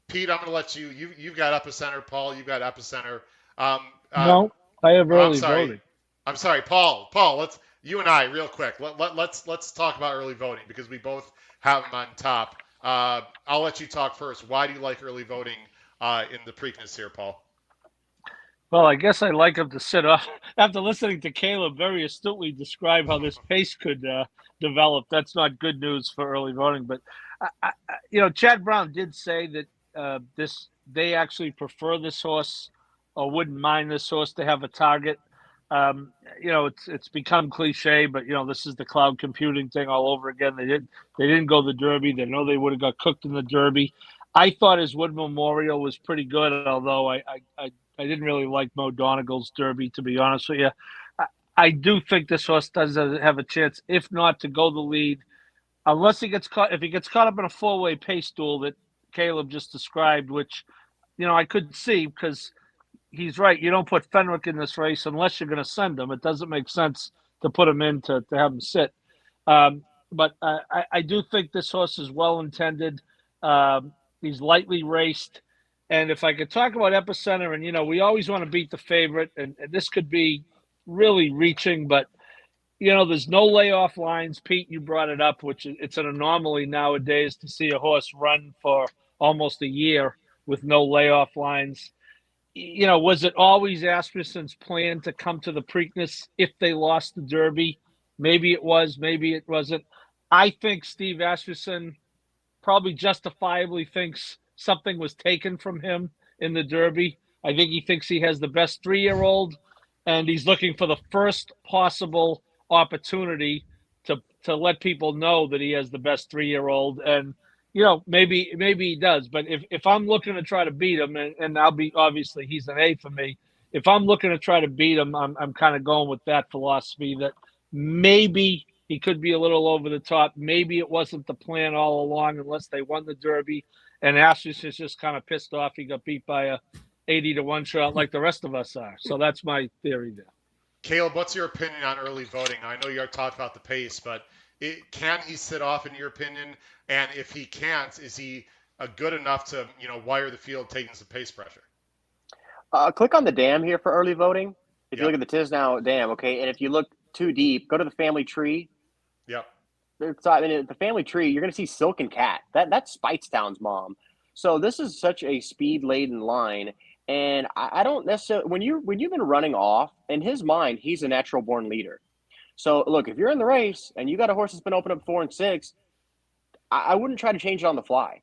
Pete, I'm going to let you. You've got Epicenter. Paul, you've got Epicenter. No, I have I'm early sorry. voting. I'm sorry, Paul. Paul, you and I real quick. Let's talk about early voting because we both have them on top. I'll let you talk first. Why do you like early voting in the Preakness here, Paul? Well, I guess I like him to sit off. After listening to Caleb very astutely describe how this pace could develop, that's not good news for early voting. But Chad Brown did say that they actually prefer this horse or wouldn't mind this horse to have a target. It's become cliche, but this is the cloud computing thing all over again. They didn't go the Derby. They know they would have got cooked in the Derby. I thought his Wood Memorial was pretty good, although I didn't really like Mo Donegal's Derby, to be honest with you. I do think this horse does have a chance, if not to go the lead, unless he gets caught. If he gets caught up in a 4-way pace duel that Caleb just described, which I could see, because he's right. You don't put Fenwick in this race unless you're going to send him. It doesn't make sense to put him in to have him sit. But I do think this horse is well intended. He's lightly raced. And if I could talk about Epicenter, and, we always want to beat the favorite, and this could be really reaching, but, there's no layoff lines. Pete, you brought it up, which it's an anomaly nowadays to see a horse run for almost a year with no layoff lines. Was it always Asmussen's plan to come to the Preakness if they lost the Derby? Maybe it was, maybe it wasn't. I think Steve Asmussen probably justifiably thinks something was taken from him in the Derby. I think he thinks he has the best 3-year-old, and he's looking for the first possible opportunity to let people know that he has the best 3-year-old. And maybe he does. But if I'm looking to try to beat him, and I'll be, obviously he's an A for me. If I'm looking to try to beat him, I'm kind of going with that philosophy that maybe he could be a little over the top. Maybe it wasn't the plan all along, unless they won the Derby. And Ashes is just kind of pissed off he got beat by a 80-1 shot like the rest of us are. So that's my theory there. Caleb, what's your opinion on early voting? I know you talked about the pace, but can he sit off in your opinion? And if he can't, is he good enough to wire the field, taking some pace pressure? Click on the dam here for early voting. If you look at the Tisnow dam, okay, and if you look too deep, go to the family tree. Yep. The family tree, you're going to see Silken Cat. That's Speightstown's mom. So this is such a speed-laden line. And I don't necessarily, when you've been running off, in his mind, he's a natural born leader. So look, if you're in the race and you got a horse that's been open up 4 and 6, I wouldn't try to change it on the fly.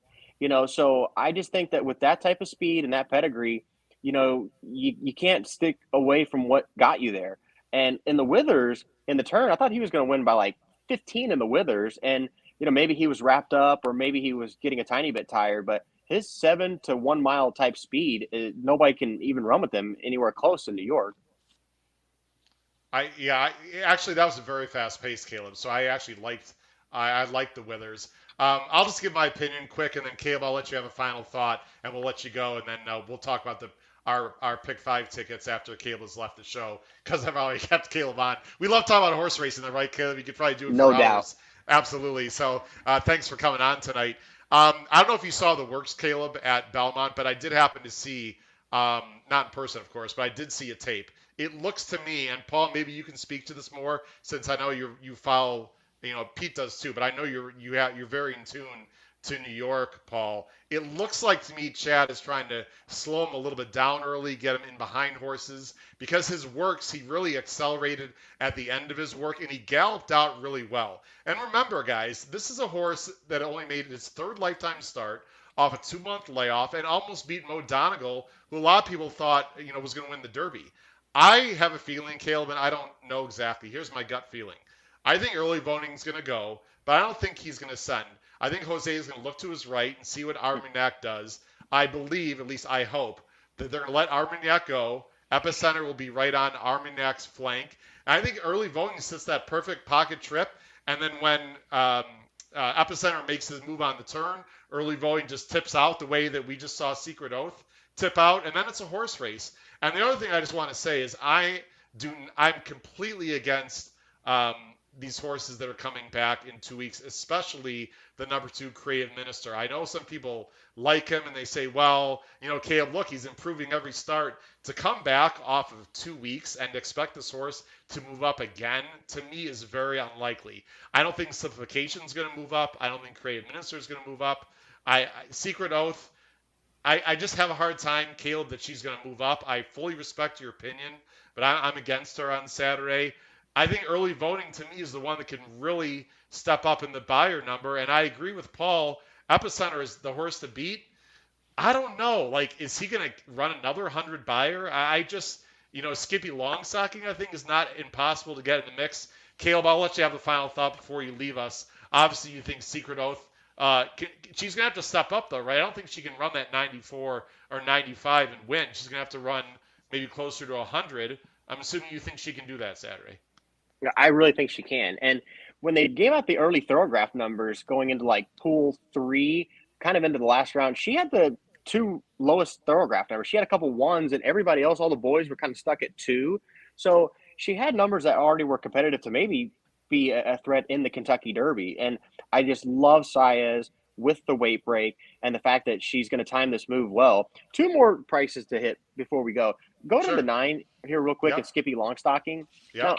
So I just think that with that type of speed and that pedigree, you can't stick away from what got you there. And in the Withers, in the turn, I thought he was going to win by like 15 in the Withers. And, maybe he was wrapped up or maybe he was getting a tiny bit tired, but his 7 to 1 mile type speed, nobody can even run with him anywhere close in New York. Actually, that was a very fast pace, Caleb. So I actually liked the Withers. I'll just give my opinion quick, and then Caleb, I'll let you have a final thought, and we'll let you go, and then we'll talk about our pick 5 tickets after Caleb has left the show, because I've already kept Caleb on. We love talking about horse racing, though, right, Caleb? You could probably do it no for doubt. hours. Absolutely. So thanks for coming on tonight. I don't know if you saw the works, Caleb, at Belmont, but I did happen to see, not in person, of course, but I did see a tape. It looks to me, and Paul, maybe you can speak to this more, since I know you follow, Pete does too, but I know you're very in tune to New York, Paul. It looks like to me Chad is trying to slow him a little bit down early, get him in behind horses, because his works, he really accelerated at the end of his work, and he galloped out really well. And remember, guys, this is a horse that only made his 3rd lifetime start, off a 2-month layoff and almost beat Mo Donegal, who a lot of people thought was going to win the Derby. I have a feeling, Caleb, and I don't know exactly. Here's my gut feeling. I think early voting is going to go, but I don't think he's going to send. I think Jose is going to look to his right and see what Armagnac does. I believe, at least I hope, that they're going to let Armagnac go. Epicenter will be right on Armagnac's flank. And I think early voting sits that perfect pocket trip. And then when Epicenter makes his move on the turn, early voting just tips out the way that we just saw Secret Oath tip out. And then it's a horse race. And the other thing I just want to say is I'm completely against these horses that are coming back in 2 weeks, especially the number 2 Creative Minister. I know some people like him and they say, well, Caleb, look, he's improving every start. To come back off of 2 weeks and expect this horse to move up again, to me, is very unlikely. I don't think Simplification is going to move up. I don't think Creative Minister is going to move up. Secret Oath, I just have a hard time, Caleb, that she's going to move up. I fully respect your opinion, but I'm against her on Saturday. I think early voting, to me, is the one that can really step up in the buyer number. And I agree with Paul. Epicenter is the horse to beat. I don't know. Like, is he going to run another 100 buyer? I just, Skippy Longstocking, I think, is not impossible to get in the mix. Caleb, I'll let you have the final thought before you leave us. Obviously, you think Secret Oath. She's going to have to step up, though, right? I don't think she can run that 94 or 95 and win. She's going to have to run maybe closer to 100. I'm assuming you think she can do that Saturday. I really think she can. And when they gave out the early Thorograph numbers going into like pool 3, kind of into the last round, she had the 2 lowest Thorograph numbers. She had a couple 1s, and everybody else, all the boys, were kind of stuck at 2. So she had numbers that already were competitive to maybe be a threat in the Kentucky Derby. And I just love Saez with the weight break and the fact that she's going to time this move well. 2 more prices to hit before we go. Go to the 9 here real quick and Skippy Longstocking. Yep. Now,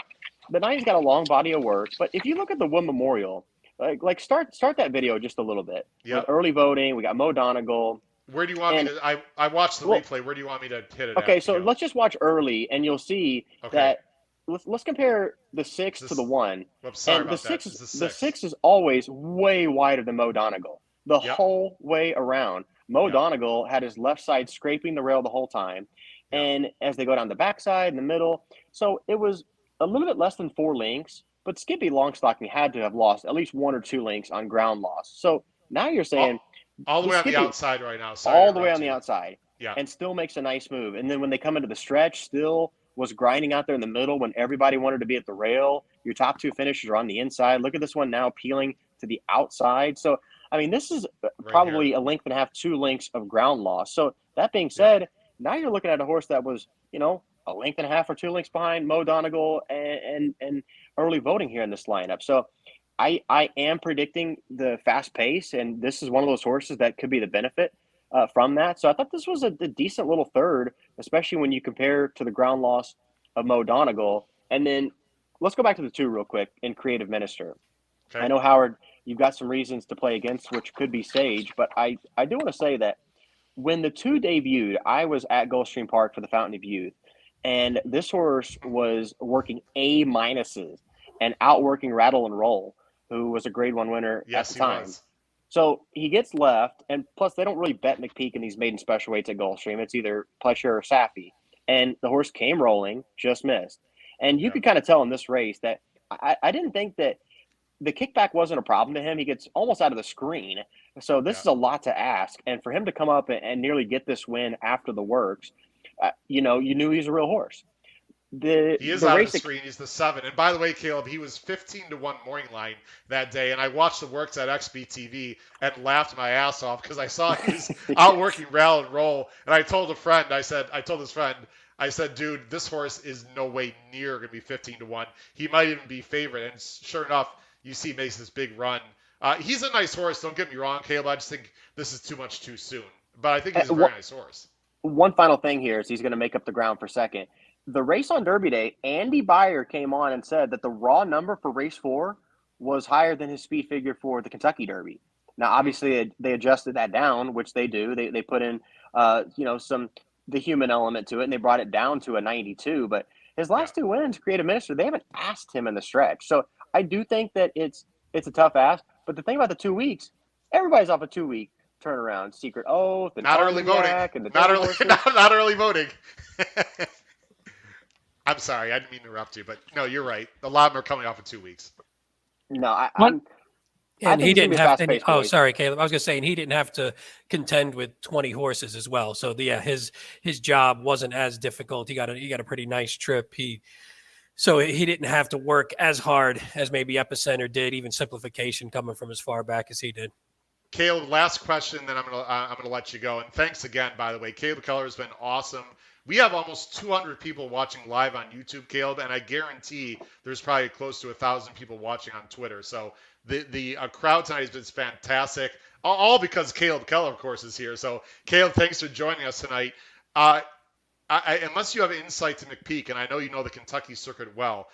the 9's got a long body of work, but if you look at the Wood Memorial, like start that video just a little bit. Yeah. Early voting, we got Mo Donegal. Where do you want me to? I watched the replay. Where do you want me to hit it? Okay, so let's just watch early, and you'll see that. Let's compare the 6 to the 1. Sorry the about that. The 6 is always way wider than Mo Donegal the whole way around. Mo Donegal had his left side scraping the rail the whole time, and as they go down the backside in the middle, so it was a little bit less than 4 lengths, but Skippy Longstocking had to have lost at least 1 or 2 lengths on ground loss. So now you're saying all the way on the outside right now. All the way on the outside. Yeah. And still makes a nice move. And then when they come into the stretch, still was grinding out there in the middle when everybody wanted to be at the rail. Your top 2 finishers are on the inside. Look at this one now peeling to the outside. So, I mean, this is probably a length and a half, 2 lengths of ground loss. So that being said, now you're looking at a horse that was, a length and a half or 2 lengths behind Mo Donegal and early voting here in this lineup. So I am predicting the fast pace, and this is one of those horses that could be the benefit from that. So I thought this was a decent little third, especially when you compare to the ground loss of Mo Donegal. And then let's go back to the 2 real quick in Creative Minister. Okay. I know, Howard, you've got some reasons to play against, which could be Sage, but I do want to say that when the 2 debuted, I was at Gulfstream Park for the Fountain of Youth. And this horse was working A- and outworking Rattle and Roll, who was a Grade 1 winner at the time. So he gets left, and plus they don't really bet McPeak in these maiden special weights at Gulfstream. It's either Pleasure or Safi. And the horse came rolling, just missed. And you could kind of tell in this race that I didn't think that the kickback wasn't a problem to him. He gets almost out of the screen. So this is a lot to ask. And for him to come up and nearly get this win after the works, you knew he was a real horse. He is out of the screen. He's the 7. And by the way, Caleb, he was 15-1 morning line that day. And I watched the works at XBTV and laughed my ass off because I saw he was outworking Rattle and Roll. And I told this friend, dude, this horse is no way near going to be 15-1. He might even be favorite. And sure enough, you see, makes this big run. He's a nice horse. Don't get me wrong, Caleb. I just think this is too much too soon. But I think he's a very nice horse. One final thing here is he's going to make up the ground for second. The race on Derby Day, Andy Beyer came on and said that the raw number for race 4 was higher than his speed figure for the Kentucky Derby. Now, obviously, they adjusted that down, which they do. They put in, the human element to it, and they brought it down to a 92. But his last 2 wins, Creative Minister, they haven't asked him in the stretch. So I do think that it's a tough ask. But the thing about the 2 weeks, everybody's off a 2 week. turnaround. Secret Oath and Not early voting. Armagnac and the Not Dirty early. Horses. Not early voting. I'm sorry, I didn't mean to interrupt you, but no, you're right. A lot of them are coming off in 2 weeks. No, I What? And think he it's gonna didn't be have fast any. paced, Oh, boys. sorry, Caleb. I was going to say, and he didn't have to contend with 20 horses as well. So yeah, his job wasn't as difficult. He got a pretty nice trip. So he didn't have to work as hard as maybe Epicenter did, even Simplification coming from as far back as he did. Caleb, last question, then I'm gonna let you go. And thanks again, by the way. Caleb Keller has been awesome. We have almost 200 people watching live on YouTube, Caleb, and I guarantee there's probably close to 1,000 people watching on Twitter. So the crowd tonight has been fantastic, all because Caleb Keller, of course, is here. So Caleb, thanks for joining us tonight. Unless you have insight to McPeak, and I know you know the Kentucky circuit well,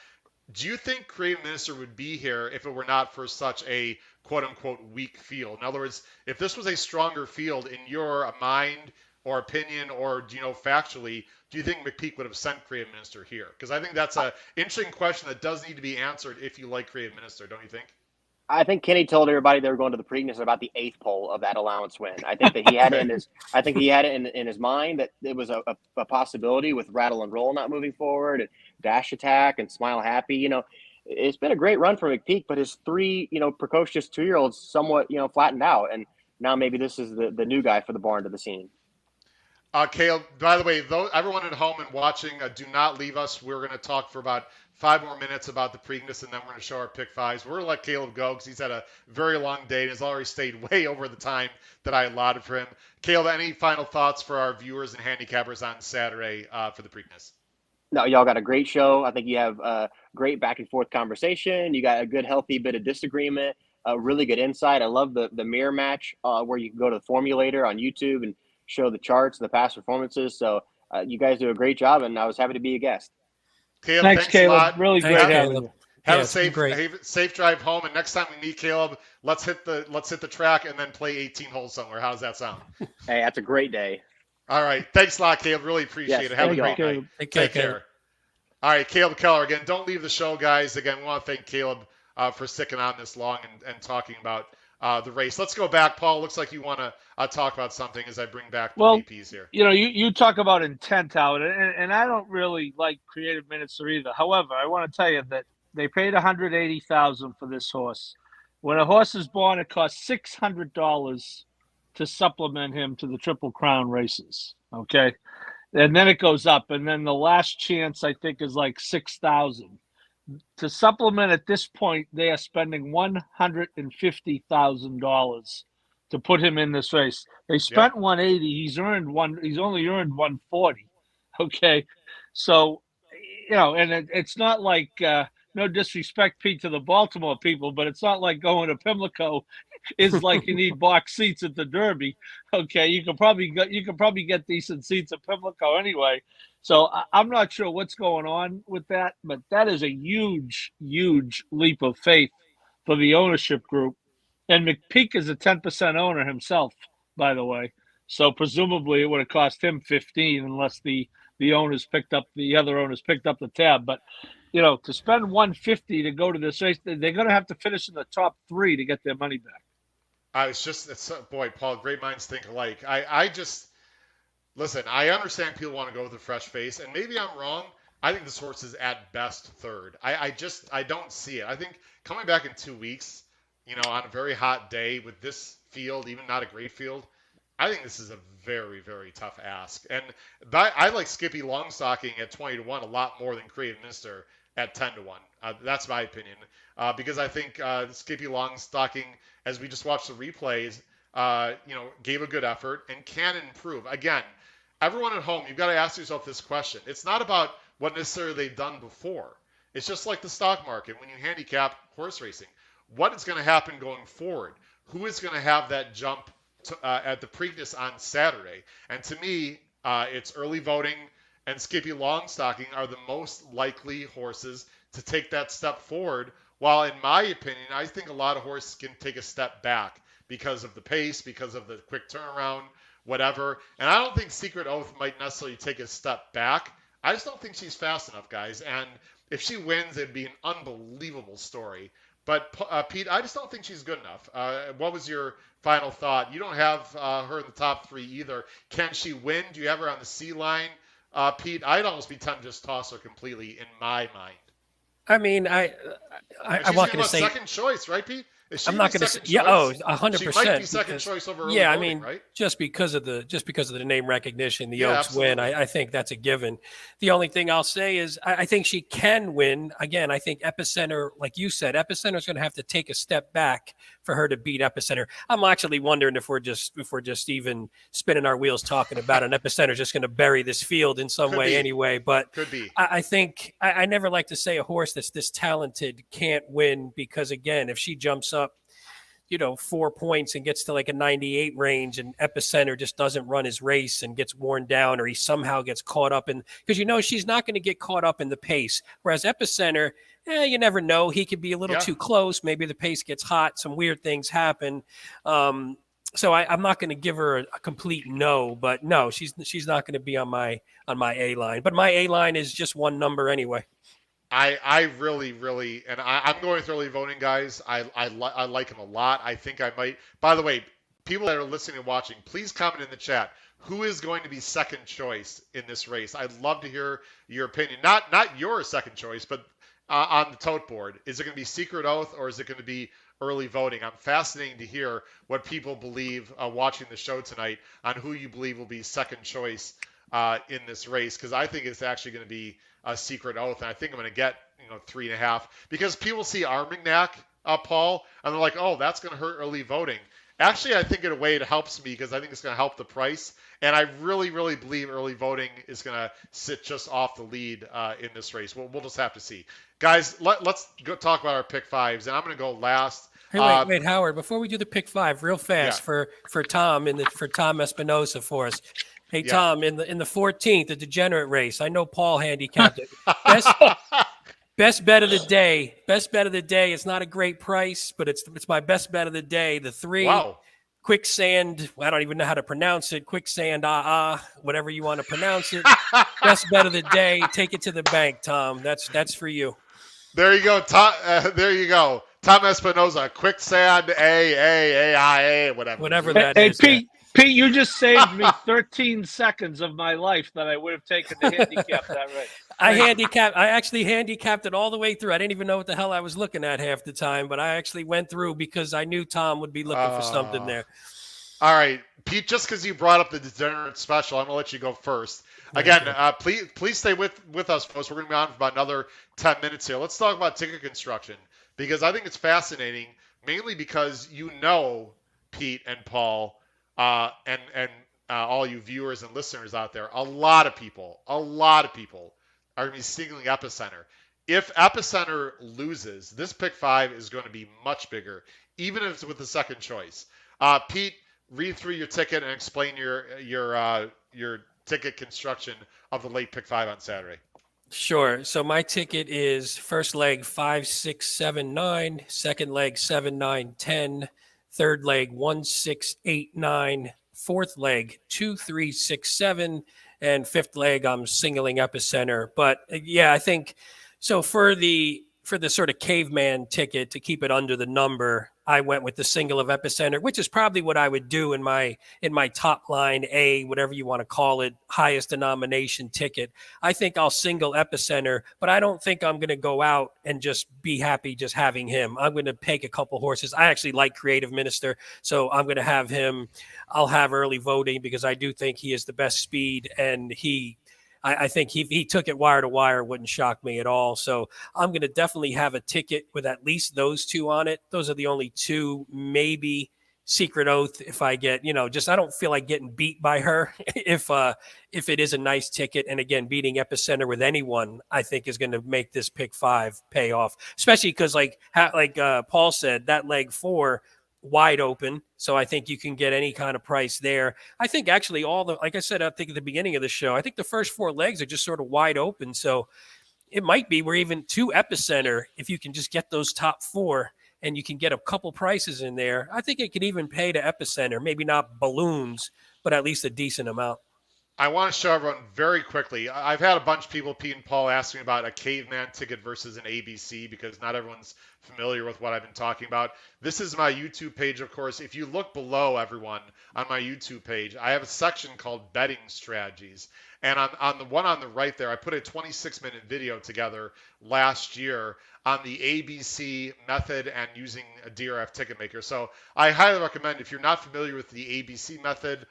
do you think Creative Minister would be here if it were not for such a quote-unquote weak field? In other words, if this was a stronger field in your mind or opinion or, factually, do you think McPeak would have sent Creative Minister here? Because I think that's an interesting question that does need to be answered if you like Creative Minister, don't you think? I think Kenny told everybody they were going to the Preakness about the 8th pole of that allowance win. I think that he had it in his. I think he had it in his mind that it was a possibility with Rattle and Roll not moving forward, and Dash Attack and Smile Happy. It's been a great run for McPeak, but his 3 precocious 2-year-olds somewhat flattened out, and now maybe this is the new guy for the barn to the scene. Caleb, by the way, everyone at home and watching, do not leave us. We're going to talk for about 5 more minutes about the Preakness, and then we're going to show our pick fives. We're going to let Caleb go because he's had a very long day and has already stayed way over the time that I allotted for him. Caleb, any final thoughts for our viewers and handicappers on Saturday for the Preakness? No, y'all got a great show. I think you have a great back and forth conversation. You got a good, healthy bit of disagreement, a really good insight. I love the mirror match where you can go to the formulator on YouTube and show the charts and the past performances. So you guys do a great job, and I was happy to be a guest. Caleb, Thanks, Caleb. A lot. Really Thanks, great having Caleb. you. Have Yeah, a safe drive home, and next time we meet Caleb, let's hit the track and then play 18 holes somewhere. How does that sound? Hey, that's a great day. All right, thanks a lot, Caleb. Really appreciate Yes, it. Have a thank great you. night. Take care. All right, Caleb Keller again. Don't leave the show, guys. Again, we want to thank Caleb for sticking on this long and talking about the race. Let's go back, Paul. Looks like you want to talk about something as I bring back the VPs here. You talk about intent, Howard, and I don't really like Creative Minister either. However, I want to tell you that they paid $180,000 for this horse. When a horse is born, it costs $600 to supplement him to the Triple Crown races. Okay. And then it goes up, and then the last chance I think is like $6,000 to supplement. At this point, they are spending $150,000 to put him in this race. They spent $180. He's only earned $140. Okay, so and it's not like no disrespect, Pete, to the Baltimore people, but it's not like going to Pimlico is like you need box seats at the Derby. Okay, you can probably get decent seats at Pimlico anyway. So I'm not sure what's going on with that, but that is a huge, huge leap of faith for the ownership group. And McPeak is a 10% owner himself, by the way. So presumably it would have cost him 15 unless the other owners picked up the tab. But to spend 150 to go to this race, they're going to have to finish in the top 3 to get their money back. Boy, Paul, great minds think alike. Listen, I understand people want to go with a fresh face, and maybe I'm wrong. I think this horse is at best third. I don't see it. I think coming back in 2 weeks, on a very hot day with this field, even not a great field, I think this is a very, very tough ask. And I like Skippy Longstocking at 20-1 a lot more than Creative Minister at 10-1. That's my opinion. Because I think Skippy Longstocking, as we just watched the replays, gave a good effort and can improve. Again, everyone at home, you've got to ask yourself this question. It's not about what necessarily they've done before. It's just like the stock market when you handicap horse racing. What is going to happen going forward? Who is going to have that jump at the Preakness on Saturday? And to me, it's early voting and Skippy Longstocking are the most likely horses to take that step forward. While in my opinion, I think a lot of horses can take a step back because of the pace, because of the quick turnaround, whatever. And I don't think Secret Oath might necessarily take a step back. I just don't think she's fast enough, guys. And if she wins, it'd be an unbelievable story. But Pete, I just don't think she's good enough. What was your final thought? You don't have her in the top 3 either. Can she win? Do you have her on the C line, Pete? I'd almost be tempted to just toss her completely in my mind. I mean, I'm not going to say second choice, right, Pete? I'm not going to say, yeah, 100%. She might be second choice over early yeah, voting, I mean, right? just because of the name recognition, the Oaks win. I think that's a given. The only thing I'll say is I think she can win. Again, I think Epicenter, like you said, Epicenter is going to have to take a step back for her to beat Epicenter. I'm actually wondering if we're just even spinning our wheels talking about an Epicenter just going to bury this field in some way anyway. But could be. I think I never like to say a horse that's this talented can't win because, again, if she jumps up 4 points and gets to like a 98 range and Epicenter just doesn't run his race and gets worn down, or he somehow gets caught up in, because she's not going to get caught up in the pace. Whereas Epicenter, you never know. He could be a little too close. Maybe the pace gets hot. Some weird things happen. So I'm not going to give her a complete no, but no, she's not going to be on my A line. But my A line is just one number anyway. I really, and I'm going with early voting, guys. I like him a lot. I think I might. By the way, people that are listening and watching, please comment in the chat. Who is going to be second choice in this race? I'd love to hear your opinion. Not your second choice, but on the tote board. Is it going to be Secret Oath or is it going to be early voting? I'm fascinated to hear what people believe watching the show tonight on who you believe will be second choice in this race, because I think it's actually going to be a Secret Oath, and I think I'm going to get 3.5, because people see Armagnac, Paul, and they're like, oh, that's going to hurt early voting. Actually, I think in a way it helps me because I think it's going to help the price, and I really believe early voting is going to sit just off the lead in this race. We'll just have to see. Guys, let's go talk about our pick fives, and I'm going to go last. Hey, wait, Howard, before we do the pick five, real fast for Tom for Tom Espinosa for us. Hey, Tom, in the 14th, the degenerate race, I know Paul handicapped it. Best bet of the day. Best bet of the day. It's not a great price, but it's my best bet of the day. The 3 Quicksand. I don't even know how to pronounce it. Quicksand, whatever you want to pronounce it. Best bet of the day. Take it to the bank, Tom. That's for you. There you go, Tom. There you go, Tom Espinosa. Quicksand, whatever that is. Hey, Pete, you just saved me 13 seconds of my life that I would have taken to handicap that race. I actually handicapped it all the way through. I didn't even know what the hell I was looking at half the time, but I actually went through because I knew Tom would be looking for something there. All right, Pete, just because you brought up the degenerate special, I'm going to let you go first. Again, please stay with us, folks. We're going to be on for about another 10 minutes here. Let's talk about ticket construction, because I think it's fascinating, mainly because Pete and Paul, and all you viewers and listeners out there, a lot of people are going to be singling Epicenter. If Epicenter loses, this pick 5 is going to be much bigger, even if it's with the second choice. Pete, read through your ticket and explain your ticket construction of the late pick 5 on Saturday. Sure. So my ticket is first leg 5, 6, 7, 9, second leg 7, 9, 10. Third leg 1, 6, 8, 9. Fourth leg 2, 3, 6, 7, and fifth leg I'm singling Epicenter. But I think so for the sort of caveman ticket to keep it under the number, I went with the single of Epicenter, which is probably what I would do in my top line A, whatever you want to call it, highest denomination ticket. I think I'll single Epicenter, but I don't think I'm going to go out and just be happy just having him. I'm going to take a couple horses. I actually like Creative Minister, so I'm going to have him. I'll have early voting because I do think he is the best speed, and I think he took it wire to wire, wouldn't shock me at all. So I'm going to definitely have a ticket with at least those two on it. Those are the only two, maybe Secret Oath if I get, I don't feel like getting beat by her if it is a nice ticket. And again, beating Epicenter with anyone, I think is going to make this pick 5 pay off, especially because like Paul said, that leg 4 wide open. So I think you can get any kind of price there. I think actually like I said, I think at the beginning of the show, I think the first 4 legs are just sort of wide open. So it might be where even 2 Epicenter, if you can just get those top 4 and you can get a couple prices in there, I think it could even pay to Epicenter, maybe not balloons, but at least a decent amount. I want to show everyone very quickly. I've had a bunch of people, Pete and Paul, ask me about a caveman ticket versus an ABC because not everyone's familiar with what I've been talking about. This is my YouTube page, of course. If you look below, everyone, on my YouTube page, I have a section called Betting Strategies. And on the one on the right there, I put a 26-minute video together last year on the ABC method and using a DRF ticket maker. So I highly recommend, if you're not familiar with the ABC method,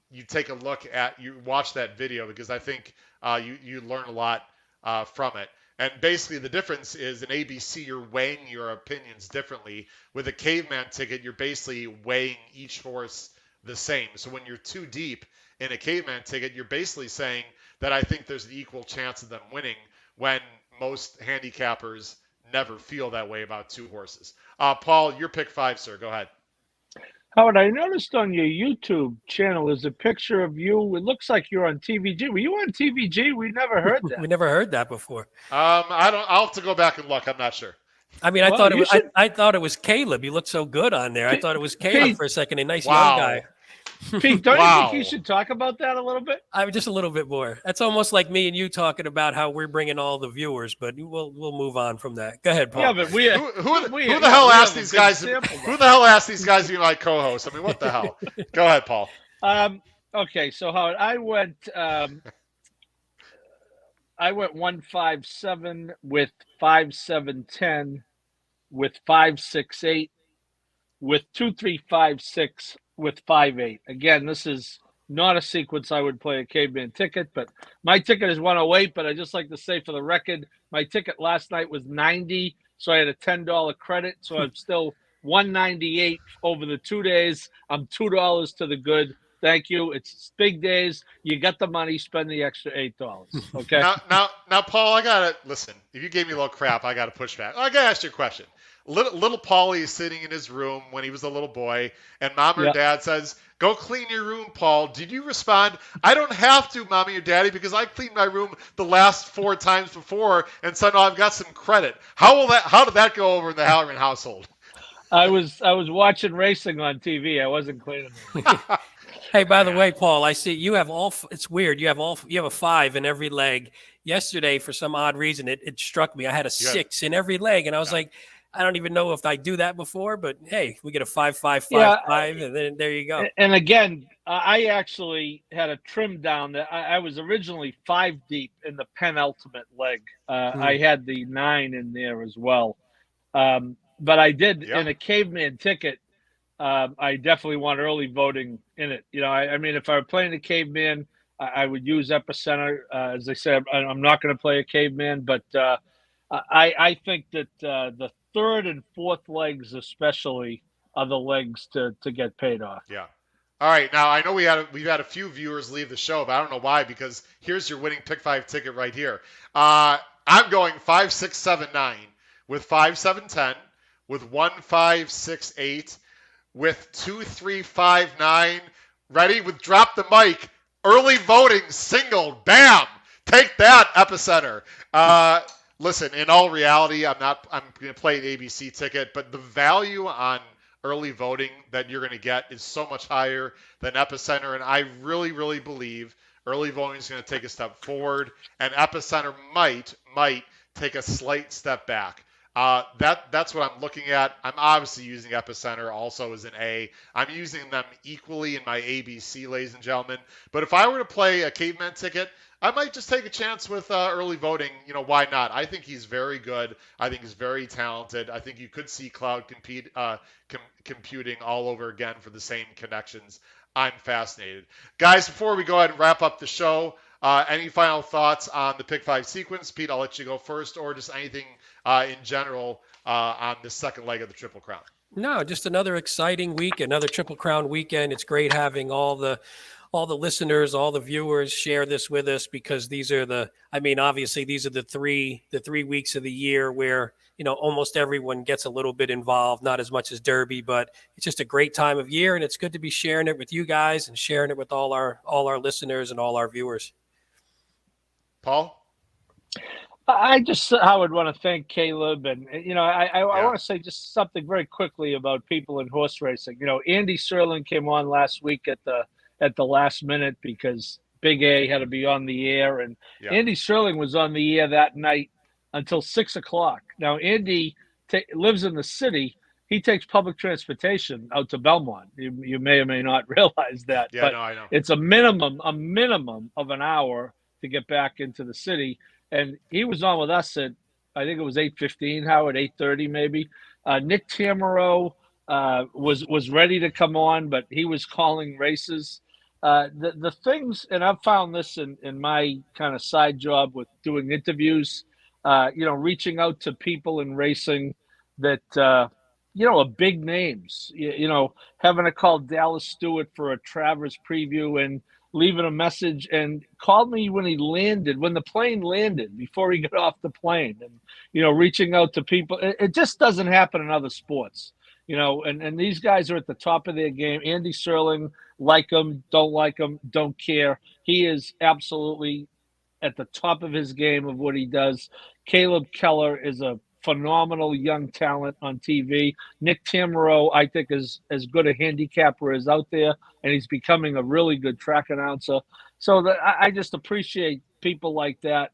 you take a look at, you watch that video, because I think you learn a lot from it. And basically the difference is in ABC, you're weighing your opinions differently. With a caveman ticket, you're basically weighing each horse the same. So when you're too deep in a caveman ticket, you're basically saying that I think there's an equal chance of them winning, when most handicappers never feel that way about two horses. Paul, your pick 5, sir. Go ahead. Howard, I noticed on your YouTube channel is a picture of you. It looks like you're on TVG. Were you on TVG? We never heard that. We never heard that before. I'll have to go back and look. I'm not sure. I mean, I thought it was Caleb. You looked so good on there. I thought it was Caleb for a second. A nice young guy. Pete, don't you think you should talk about that a little bit? Just a little bit more. That's almost like me and you talking about how we're bringing all the viewers, but we'll move on from that. Go ahead, Paul. Yeah, but who the hell asked these guys? Who the hell asked these guys to be my co-host? I mean, what the hell? Go ahead, Paul. Okay, so Howard, I went 157 with 5710 with 568 with 2356 with 5-8. Again, this is not a sequence I would play a caveman ticket, but my ticket is 108. But I just like to say for the record, my ticket last night was 90, so I had a $10 credit. So I'm still 198 over the 2 days. I'm $2 to the good. Thank you. It's big days. You got the money, spend the extra $8. Okay. Now, Paul, I gotta listen. If you gave me a little crap, I gotta push back. I gotta ask you a question. Little Paulie is sitting in his room when he was a little boy, and mom or dad says, "Go clean your room, Paul." Did you respond, "I don't have to, mommy or daddy, because I cleaned my room the last 4 times before, and so now I've got some credit"? How did that go over in the Halloran household? I was watching racing on TV. I wasn't cleaning the room. Hey, by the way, Paul, I see you have it's weird. You have a 5 in every leg. Yesterday, for some odd reason, it struck me. I had a 6 in every leg, and I was like, I don't even know if I do that before, but hey, we get a 5, 5, 5, 5, and then there you go. And again, I actually had a trim down that I was originally 5 deep in the penultimate leg. I had the 9 in there as well. But I did in a caveman ticket. I definitely want early voting in it. You know, I mean, if I were playing a caveman, I would use epicenter. As I said, I'm not going to play a caveman, but I think that the 3rd and 4th legs especially are the legs to get paid off. Yeah. All right. Now, I know we've had a few viewers leave the show, but I don't know why, because here's your winning pick 5 ticket right here. I'm going 5, 6, 7, 9 with 5, 7, 10 with 1, 5, 6, 8 with 2, 3, 5, 9. Ready? With drop the mic. Early voting single. Bam! Take that, epicenter. Listen, in all reality, I'm going to play an ABC ticket, but the value on early voting that you're going to get is so much higher than epicenter, and I really, really believe early voting is going to take a step forward, and epicenter might take a slight step back. That's what I'm looking at. I'm obviously using epicenter also as an A. I'm using them equally in my ABC, ladies and gentlemen. But if I were to play a caveman ticket, I might just take a chance with early voting. You know, why not? I think he's very good. I think he's very talented. I think you could see Cloud computing all over again for the same connections. I'm fascinated. Guys, before we go ahead and wrap up the show, any final thoughts on the Pick 5 sequence? Pete, I'll let you go first, or just anything in general on the second leg of the Triple Crown. No, just another exciting week, another Triple Crown weekend. It's great having all the listeners, all the viewers share this with us, because these are obviously these are the three weeks of the year where, you know, almost everyone gets a little bit involved, not as much as Derby, but it's just a great time of year, and it's good to be sharing it with you guys and sharing it with all our listeners and all our viewers. Paul? I would want to thank Caleb, and you know, I want to say just something very quickly about people in horse racing. You know, Andy Serling came on last week at the last minute because Big A had to be on the air, and Yeah. Andy Sterling was on the air that night until 6 o'clock. Now Andy lives in the city. He takes public transportation out to Belmont. You may or may not realize that, Yeah, but no, I know. it's a minimum of an hour to get back into the city. And he was on with us at, I think it was 8:15, Howard, 8:30 maybe. Nick Tamaro was ready to come on, but he was calling races. The things, and I've found this in my kind of side job with doing interviews, reaching out to people in racing that are big names. Having to call Dallas Stewart for a Travers preview and leaving a message, and called me when the plane landed, before he got off the plane, and reaching out to people. It just doesn't happen in other sports. And these guys are at the top of their game. Andy Serling, like him, don't care. He is absolutely at the top of his game of what he does. Caleb Keller is a phenomenal young talent on TV. Nick Tamaro, I think, is as good a handicapper as out there, and he's becoming a really good track announcer. So I just appreciate people like that,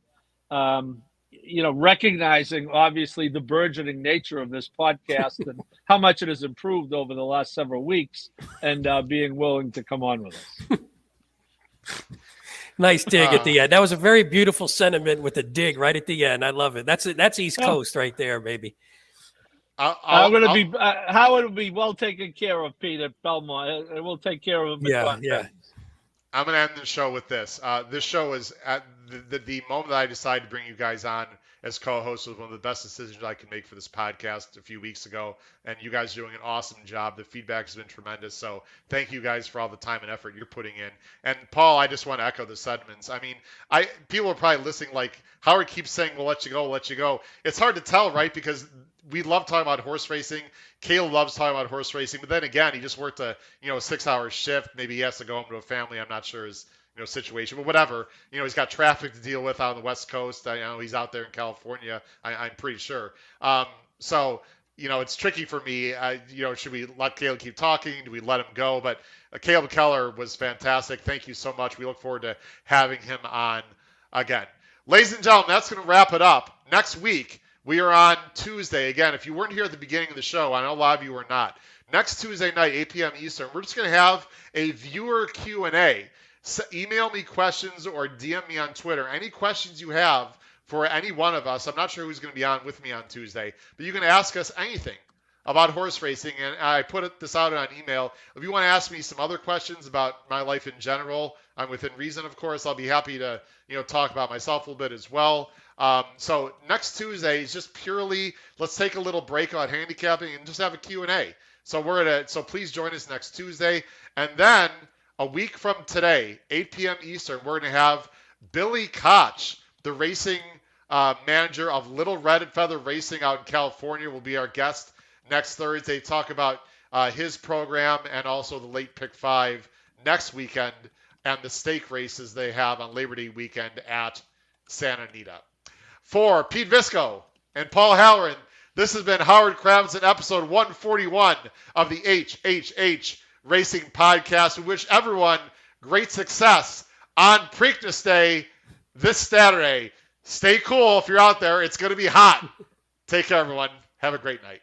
recognizing, obviously, the burgeoning nature of this podcast and how much it has improved over the last several weeks, and being willing to come on with us. Nice dig at the end. That was a very beautiful sentiment with a dig right at the end. I love it. That's East Coast right there, baby. Howard will be well taken care of, Pete, at Belmont. We'll take care of him. Yeah. I'm going to end the show with this. This show is at the moment that I decided to bring you guys on as co-host was one of the best decisions I could make for this podcast a few weeks ago. And you guys are doing an awesome job. The feedback has been tremendous. So thank you guys for all the time and effort you're putting in. And Paul, I just want to echo the sentiments. I mean, people are probably listening like, Howard keeps saying, we'll let you go. It's hard to tell, right? Because we love talking about horse racing. Caleb loves talking about horse racing. But then again, he just worked a 6-hour shift. Maybe he has to go home to a family. I'm not sure his situation, but whatever. He's got traffic to deal with on the West Coast. I know he's out there in California. I'm pretty sure. So it's tricky for me. Should we let Caleb keep talking? Do we let him go? But Caleb Keller was fantastic. Thank you so much. We look forward to having him on again. Ladies and gentlemen, that's going to wrap it up. Next week, we are on Tuesday. Again, if you weren't here at the beginning of the show, I know a lot of you were not. Next Tuesday night, 8 p.m. Eastern, we're just going to have a viewer Q&A. So email me questions or DM me on Twitter. Any questions you have for any one of us. I'm not sure who's going to be on with me on Tuesday, but you can ask us anything about horse racing. And I put this out on email. If you want to ask me some other questions about my life in general, I'm within reason, of course. I'll be happy to talk about myself a little bit as well. So next Tuesday is just purely, let's take a little break on handicapping and just have a Q&A. So please join us next Tuesday. And then a week from today, 8 p.m. Eastern, we're going to have Billy Koch, the racing manager of Little Red Feather Racing out in California, will be our guest next Thursday. Talk about his program and also the late pick 5 next weekend and the stake races they have on Labor Day weekend at Santa Anita. For Pete Visco and Paul Halloran, this has been Howard Kravitz in episode 141 of the HHH Racing Podcast. We wish everyone great success on Preakness Day this Saturday. Stay cool if you're out there. It's going to be hot. Take care, everyone. Have a great night.